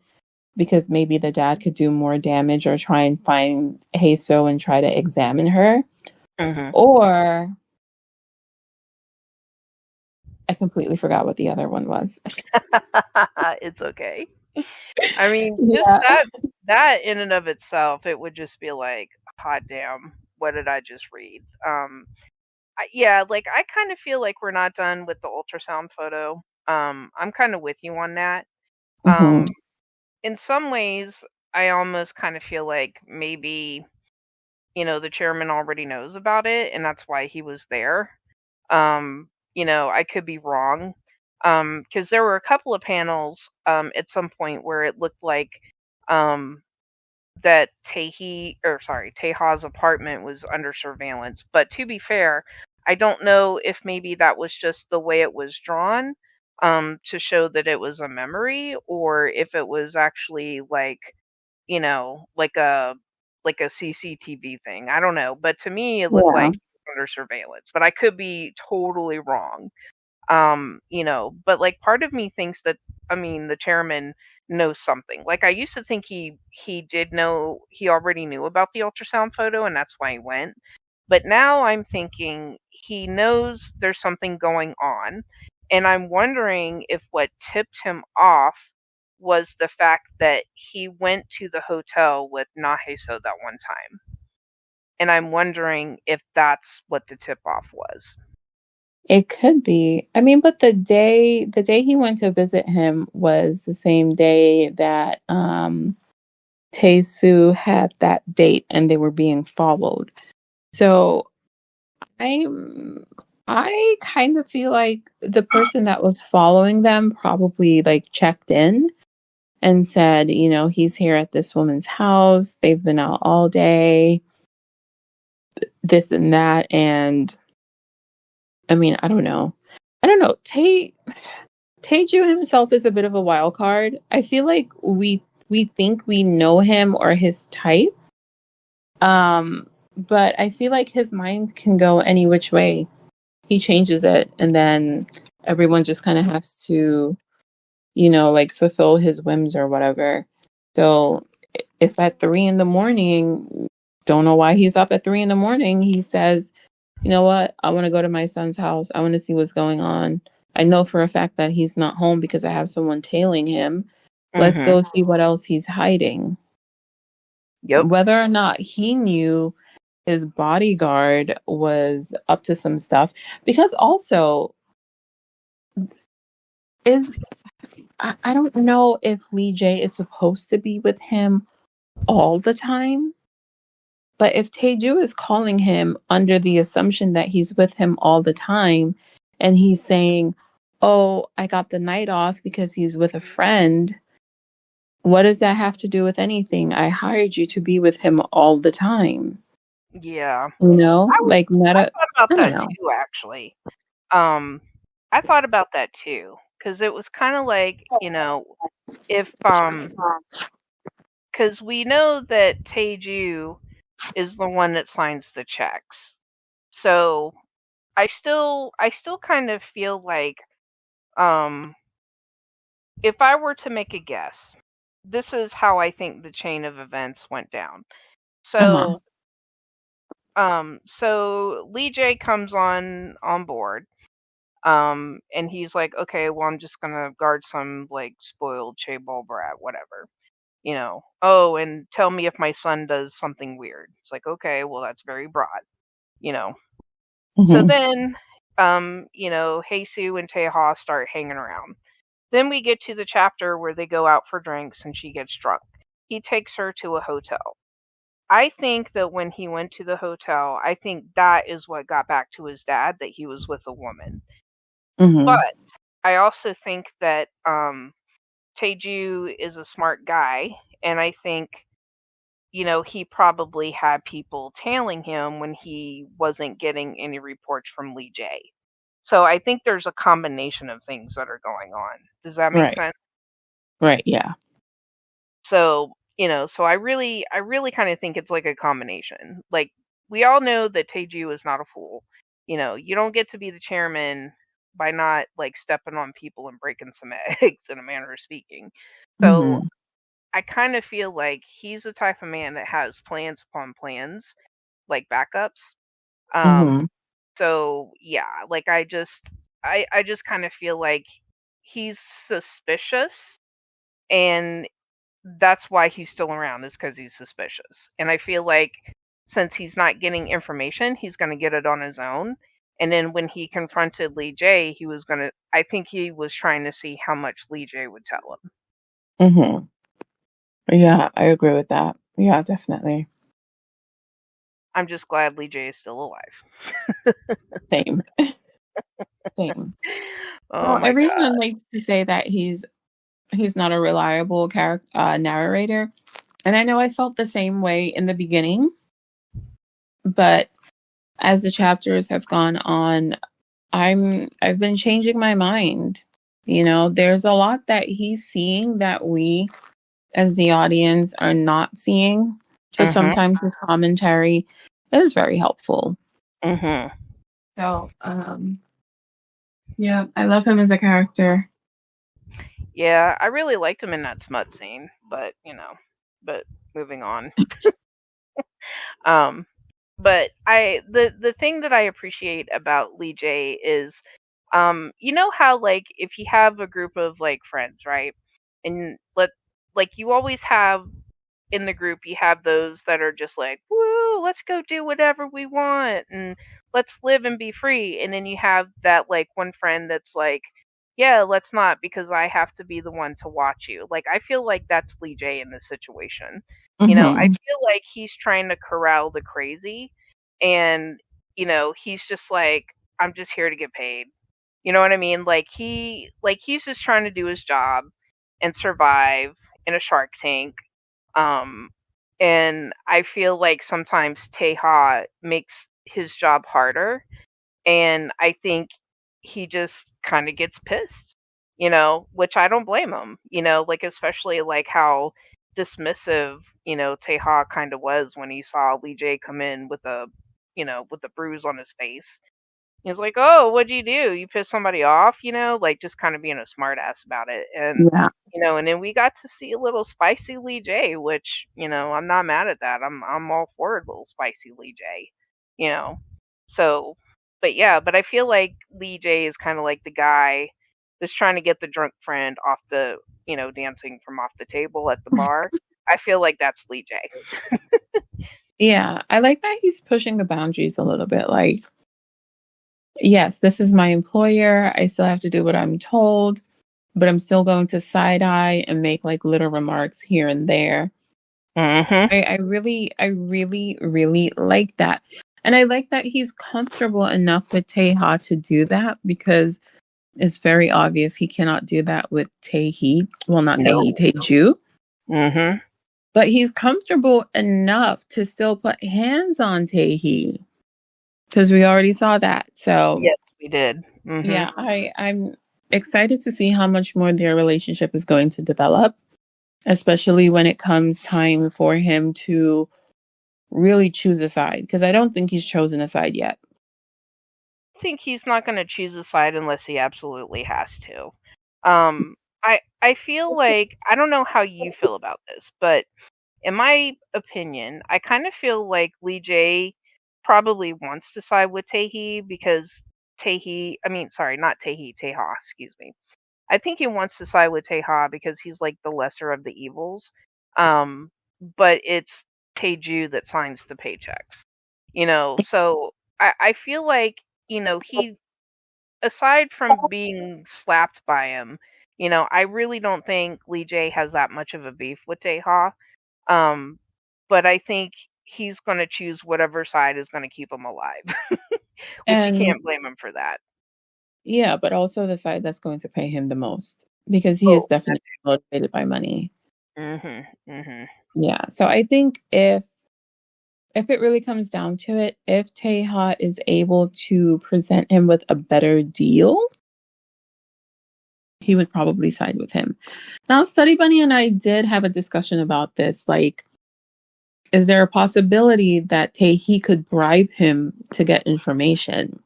because maybe the dad could do more damage or try and find Hae-So and try to examine her. Mhm. Or I completely forgot what the other one was. It's okay. I mean, just Yeah. that in and of itself, it would just be like, hot damn, what did I just read? Yeah, like I kind of feel like we're not done with the ultrasound photo. I'm kind of with you on that. Hmm. Um, in some ways, I almost kind of feel like maybe, the chairman already knows about it and that's why he was there. I could be wrong. Because there were a couple of panels at some point where it looked like um that Teha's apartment was under surveillance. But to be fair, I don't know if maybe that was just the way it was drawn, to show that it was a memory, or if it was actually like, like a CCTV thing. I don't know. But to me it looked Yeah. like he was under surveillance. But I could be totally wrong. But like part of me thinks that, I mean, the chairman knows something. Like I used to think he did know, he already knew about the ultrasound photo and that's why he went. But now I'm thinking he knows there's something going on, and I'm wondering if what tipped him off was the fact that he went to the hotel with Na Hae Soo that one time. And I'm wondering if that's what the tip off was. It could be. I mean, but the day he went to visit him was the same day that Tae Soo had that date and they were being followed. So I kind of feel like the person that was following them probably like checked in and said, he's here at this woman's house. They've been out all day, this and that. And I mean, I don't know. Taeju himself is a bit of a wild card. I feel like we think we know him or his type. But I feel like his mind can go any which way. He changes it, and then everyone just kind of has to, like fulfill his whims or whatever. So if at 3 a.m, don't know why he's up at 3 a.m, he says, you know what, I want to go to my son's house. I want to see what's going on. I know for a fact that he's not home because I have someone tailing him. Let's go see what else he's hiding. Yep. Whether or not he knew his bodyguard was up to some stuff, because also I don't know if Lee Jae is supposed to be with him all the time, but if Taeju is calling him under the assumption that he's with him all the time, and he's saying, oh, I got the night off because he's with a friend, what does that have to do with anything? I hired you to be with him all the time. Yeah. I thought about that too, actually. I thought about that too, because it was kind of like, if because we know that Taeju is the one that signs the checks, so I still kind of feel like, if I were to make a guess, this is how I think the chain of events went down. So, so Lee J comes on board, and he's like, okay, well, I'm just gonna guard some like spoiled chaebol brat, whatever, Oh, and tell me if my son does something weird. It's like, okay, well, that's very broad, you know. So then, Hae Soo and Taeha start hanging around. Then we get to the chapter where they go out for drinks and she gets drunk. He takes her to a hotel. I think that when he went to the hotel, I think that is what got back to his dad, that he was with a woman. But I also think that Taeju is a smart guy, and I think, he probably had people tailing him when he wasn't getting any reports from Lee J. So I think there's a combination of things that are going on. Does that make sense? Right, yeah. So, so I really kind of think it's like a combination. Like, we all know that Taeju is not a fool. You don't get to be the chairman by not like stepping on people and breaking some eggs, in a manner of speaking. So I kind of feel like he's the type of man that has plans upon plans, like backups. So yeah, like I just kind of feel like he's suspicious, and that's why he's still around, is because he's suspicious. And I feel like since he's not getting information, he's going to get it on his own. And then when he confronted Lee J, I think he was trying to see how much Lee J would tell him. Yeah, I agree with that. Yeah, definitely. I'm just glad Lee J is still alive. Same. Same. Oh my everyone God. likes to say that he's not a reliable narrator, and I know I felt the same way in the beginning, but as the chapters have gone on, I've been changing my mind. There's a lot that he's seeing that we as the audience are not seeing. So sometimes his commentary is very helpful. So, yeah, I love him as a character. Yeah, I really liked him in that smut scene, but moving on. But the thing that I appreciate about Lee J is, how like if you have a group of like friends, right? And like you always have in the group, you have those that are just like, woo, let's go do whatever we want and let's live and be free. And then you have that like one friend that's like, yeah, let's not because I have to be the one to watch you. Like I feel like that's Lee J in this situation. I Mm-hmm. feel like he's trying to corral the crazy and he's just like I'm just here to get paid. You know what I mean? He's just trying to do his job and survive in a Shark Tank. Um and I feel like sometimes Taeha makes his job harder and I think he just kind of gets pissed, which I don't blame him, like especially like how dismissive, Teha kind of was when he saw Lee J come in with a bruise on his face. He was like, "Oh, what'd you do? You pissed somebody off?" Like just kind of being a smartass about it, and Yeah. and then we got to see a little spicy Lee J, which I'm not mad at that. I'm all for a little spicy Lee J, you know. So, but yeah, but I feel like Lee J is kind of like the guy that's trying to get the drunk friend off the dancing from off the table at the bar. I feel like that's Lee J. Yeah. I like that he's pushing the boundaries a little bit. Like, yes, this is my employer. I still have to do what I'm told, but I'm still going to side eye and make like little remarks here and there. Mm-hmm. I really like that. And I like that he's comfortable enough with Taeha to do that because it's very obvious he cannot do that with Taehee. Well, not Taehee, No. Taeju. Mm-hmm. But he's comfortable enough to still put hands on Taehee because we already saw that. So Yes, we did. Mm-hmm. yeah, I'm excited to see how much more their relationship is going to develop, especially when it comes time for him to really choose a side because I don't think he's chosen a side yet. Think he's not going to choose a side unless he absolutely has to. I feel like I don't know how you feel about this, but in my opinion, I kind of feel like Lee J probably wants to side with Taehee because I mean, sorry, not Taehee, Taeha, excuse me. I think he wants to side with Taeha because he's like the lesser of the evils. Um, but it's Taeju that signs the paychecks. So I feel like, he aside from being slapped by him, I really don't think Lee J has that much of a beef with Taeha. Um, but I think he's gonna choose whatever side is gonna keep him alive, which you And can't blame him for that. yeah, but also the side that's going to pay him the most because he is Oh, definitely motivated by money. mhm, mhm. Yeah. So I think if it really comes down to it, if Teha is able to present him with a better deal, he would probably side with him. Now, Study Bunny and I did have a discussion about this. Like, is there a possibility that Tae could bribe him to get information?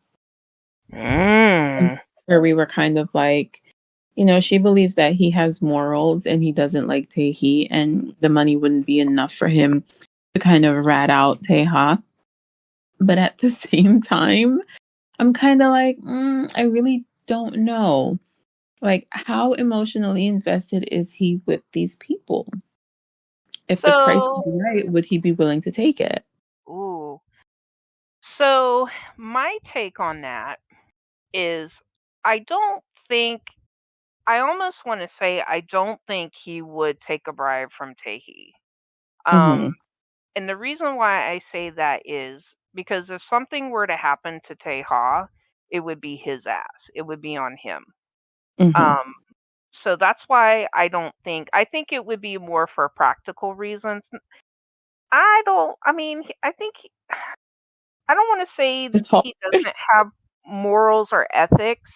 And Mm. where we were kind of like, she believes that he has morals and he doesn't like Tae, and the money wouldn't be enough for him to kind of rat out Teha. But at the same time, I'm kind of like, I really don't know. Like, how emotionally invested is he with these people? If the price is So, right, would he be willing to take it? ooh. So my take on that is I don't think I almost want to say I don't think he would take a bribe from Tahi. Mm-hmm. Um and the reason why I say that is because if something were to happen to Teha, it would be his ass. It would be on him. Mm-hmm. Um so that's why I think it would be more for practical reasons. I mean, I think I don't want to say It's hard. he doesn't have morals or ethics,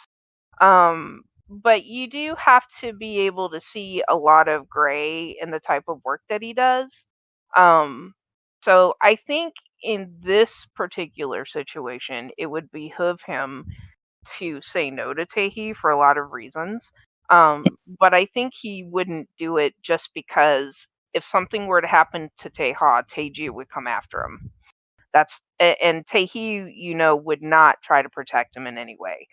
but you do have to be able to see a lot of gray in the type of work that he does. Um, so I think in this particular situation, it would behoove him to say no to Tahi for a lot of reasons. But I think he wouldn't do it just because if something were to happen to Teha, Taiji would come after him. And Tahi, would not try to protect him in any way.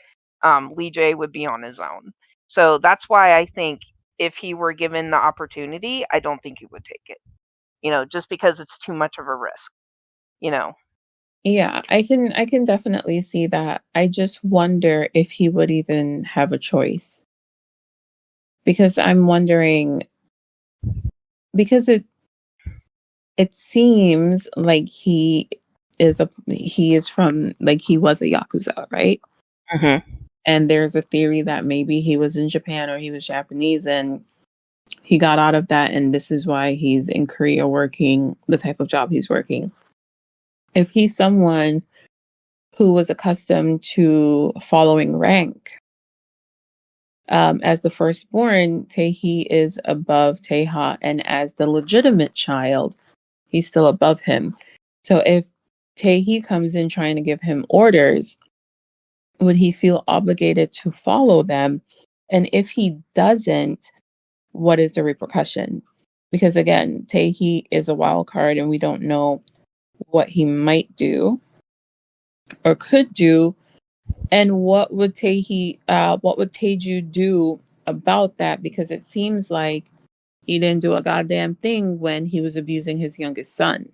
Lee J would be on his own. So that's why I think if he were given the opportunity, I don't think he would take it. Just because it's too much of a risk. You know. Yeah, I can definitely see that. I just wonder if he would even have a choice. Because I'm wondering, because it seems like he is from, like, he was a Yakuza, right? Mm-hmm. And there's a theory that maybe he was in Japan or he was Japanese and he got out of that, and this is why he's in Korea working the type of job he's working. If he's someone who was accustomed to following rank, as the firstborn, Taehee is above Taeha, and as the legitimate child, he's still above him. So if Taehee comes in trying to give him orders, would he feel obligated to follow them? And if he doesn't, what is the repercussion? Because again, Taehee is a wild card and we don't know what he might do or could do. And what would Taeju do about that? Because it seems like he didn't do a goddamn thing when he was abusing his youngest son.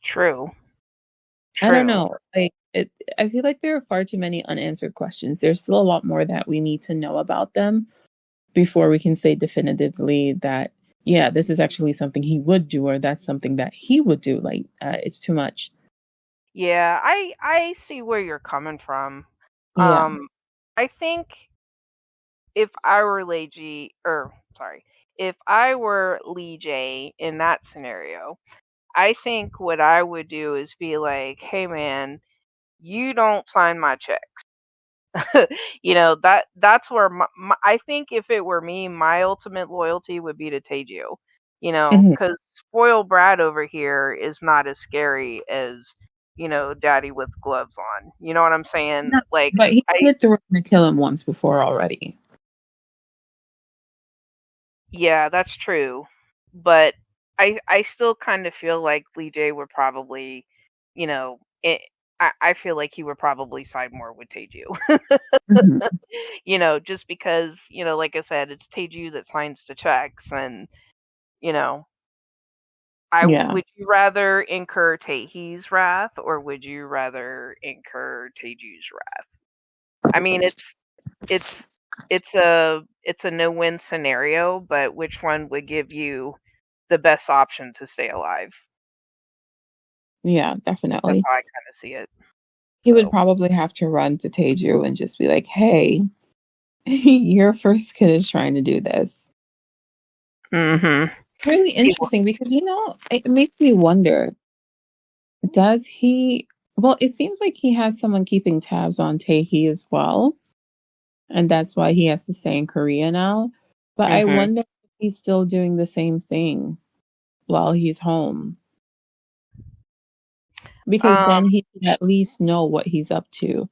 True. I don't know. I feel like there are far too many unanswered questions. There's still a lot more that we need to know about them before we can say definitively that, yeah, this is actually something he would do, or that's something that he would do. Like, it's too much. Yeah, I see where you're coming from. Yeah. I think if I were if I were Lee J in that scenario, I think what I would do is be like, "Hey man, you don't sign my check." That's where I think if it were me, my ultimate loyalty would be to Taeju. Mhm. Because spoiled brat over here is not as scary as daddy with gloves on. You know what I'm saying? No, Like but he I wanted to kill him once before already. Yeah, that's true. But I still kind of feel like Lee J would probably, you know, it, I feel like he would probably side more with Taeju. Mhm. Just because, like I said, it's Taeju that signs the checks, and you know, Yeah. would you rather incur Taehee's wrath, or would you rather incur Taeju's wrath? I mean, it's it's a no-win scenario, but which one would give you the best option to stay alive? Yeah, That's definitely. how I kind of see it. He would So, probably have to run to Taeju and just be like, hey, your first kid is trying to do this. mhm. Really interesting because, it makes me wonder, does he, well, it seems like he has someone keeping tabs on Taehee as well. And that's why he has to stay in Korea now. But I Mhm. wonder if he's still doing the same thing while he's home. Because Um, then he can at least know what he's up to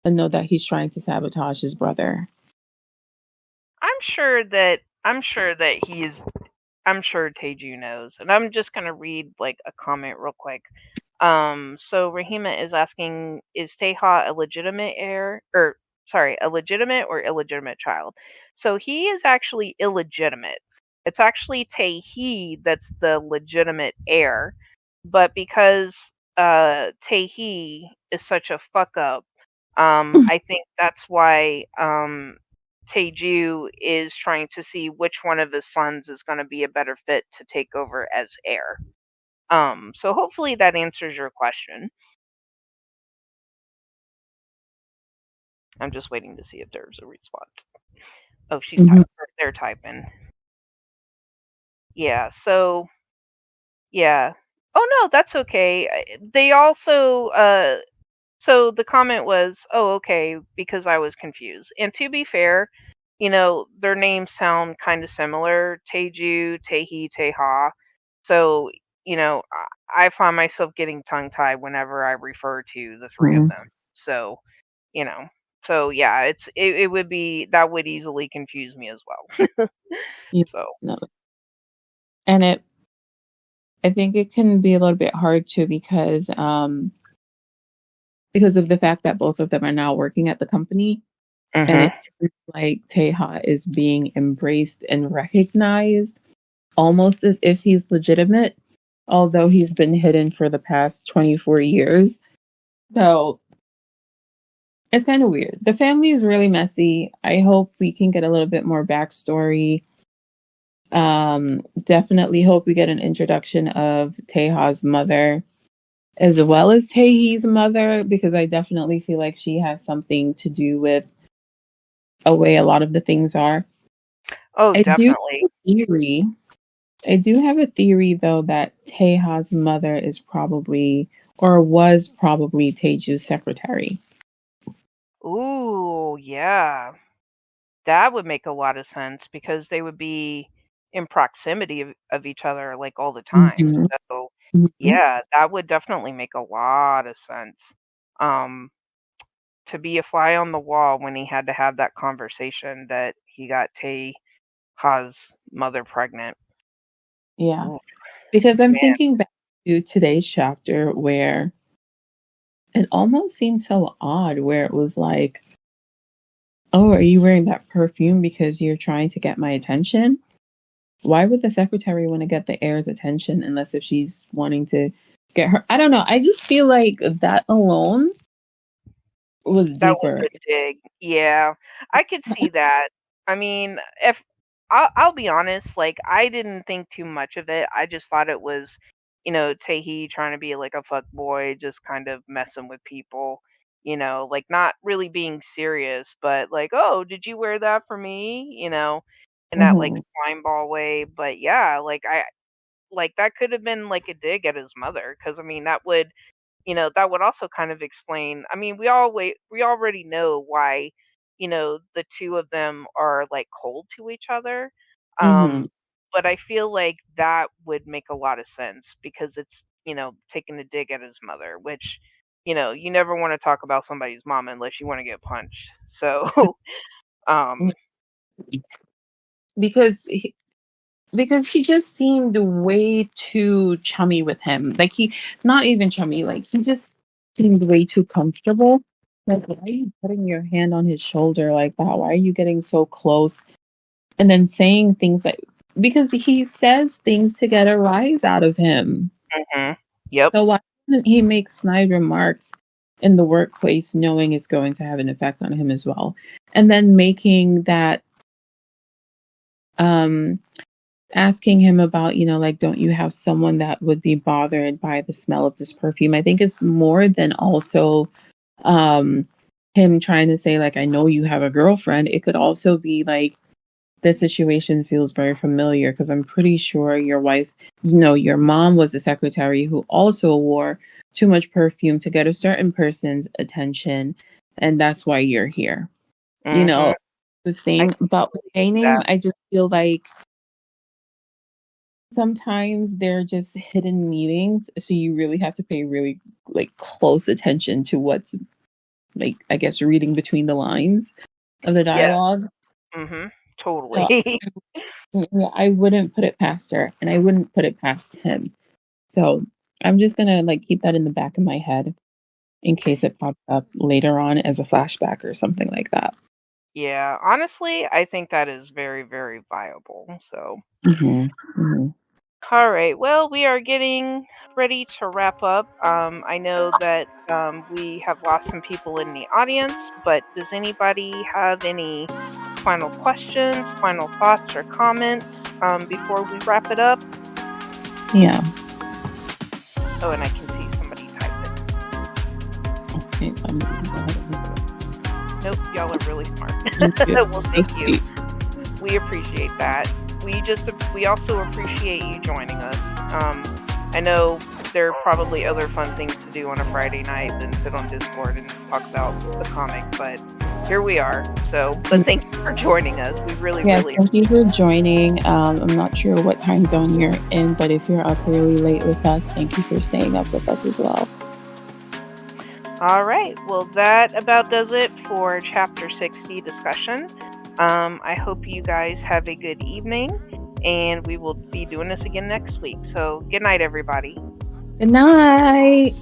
and know that he's trying to sabotage his brother. I'm sure Taeju knows, and I'm just gonna read like a comment real quick. So Rahima is asking, is Taeha a legitimate heir, or sorry, a legitimate or illegitimate child? So he is actually illegitimate. It's actually Taehee that's the legitimate heir, but because Taehee is such a fuck up, I think that's why Taeju is trying to see which one of his sons is going to be a better fit to take over as heir. So hopefully that answers your question. I'm just waiting to see if there's a response. Oh, Mhm. they're typing. Yeah, so yeah. Oh no, that's okay. They also so the comment was, "Oh, okay," because I was confused. And to be fair, their names sound kind of similar, Taeju, Taehee, Taeha. So, I find myself getting tongue-tied whenever I refer to the three of Mhm. them. So, you know. So yeah, it would be that would easily confuse me as well. Yeah, So, no. And I think it can be a little bit hard too because of the fact that both of them are now working at the company, and mhm. it seems like Teha is being embraced and recognized almost as if he's legitimate, although he's been hidden for the past 24 years. So It's kind of weird. The family is really messy. I hope we can get a little bit more backstory. Definitely hope we get an introduction of Taeha's mother as well as Taehee's mother, because I definitely feel like she has something to do with a way a lot of the things are. Oh, I do have definitely. a theory. I do have a theory though that Taeha's mother is probably or was probably Taeju's secretary. Ooh, yeah. That would make a lot of sense because they would be in proximity of each other like all the time. Mm-hmm. So, Mm-hmm. yeah, that would definitely make a lot of sense. Um, to be a fly on the wall when he had to have that conversation that he got Taeha's mother pregnant. Yeah. Ooh, Because I'm man. thinking back to today's chapter where it almost seemed so odd, where it was like, oh, are you wearing that perfume because you're trying to get my attention? Why would the secretary want to get the heir's attention unless if she's wanting to get her? I don't know. I just feel like that alone was That was deeper. a dig. Yeah, I could see that. I mean, if I'll be honest, like I didn't think too much of it. I just thought it was, Taehi trying to be like a fuck boy, just kind of messing with people. Like not really being serious, but like, oh, did you wear that for me? In that like Hmm. slime ball way. But yeah, like I like that could have been like a dig at his mother, because I mean that would also kind of explain. I mean, we already know why, the two of them are like cold to each other. Hmm. But I feel like that would make a lot of sense because it's, taking a dig at his mother, which, you never want to talk about somebody's mom unless you want to get punched. So, um, Because because he just seemed way too chummy with him. Like he, not even chummy, like he just seemed way too comfortable. Like, why are you putting your hand on his shoulder like that? Why are you getting so close? And then saying things like, because he says things to get a rise out of him. mhm. Yep. So why doesn't he make snide remarks in the workplace knowing it's going to have an effect on him as well? And then making that, um, asking him about, like, don't you have someone that would be bothered by the smell of this perfume? I think it's more than also um him trying to say, like, I know you have a girlfriend. It could also be like, the situation feels very familiar because I'm pretty sure your wife, your mom was a secretary who also wore too much perfume to get a certain person's attention, and that's why you're here. You Mhm. know, the I thing can about totally my see name, that. I just feel like sometimes they're just hidden meanings, so you really have to pay really like close attention to what's, like, I guess, reading between the lines of the Yeah. dialogue. Mhm. So Totally. yeah, I wouldn't put it past her, and I wouldn't put it past him. So I'm just gonna like keep that in the back of my head in case it pops up later on as a flashback or something like that. Yeah, honestly, I think that is very, very viable. So, Hmm. Hmm. all right. Well, we are getting ready to wrap up. I know that we have lost some people in the audience, but does anybody have any final questions, final thoughts, or comments before we wrap it up? Yeah. Oh, and I can see somebody typing. Okay, I'm gonna go ahead and do it. Nope, y'all are really smart. Thank you. Well, So thank you. sweet. We appreciate that. We also appreciate you joining us. I know there are probably other fun things to do on a Friday night than sit on Discord and talk about the comic, but here we are. So, but thank you for joining us. We really, Yes, really. thank you for joining. I'm not sure what time zone you're in, but if you're up really late with us, thank you for staying up with us as well. All right. Well, that about does it for Chapter 60 discussion. I hope you guys have a good evening, and we will be doing this again next week. So, good night, everybody. Good night.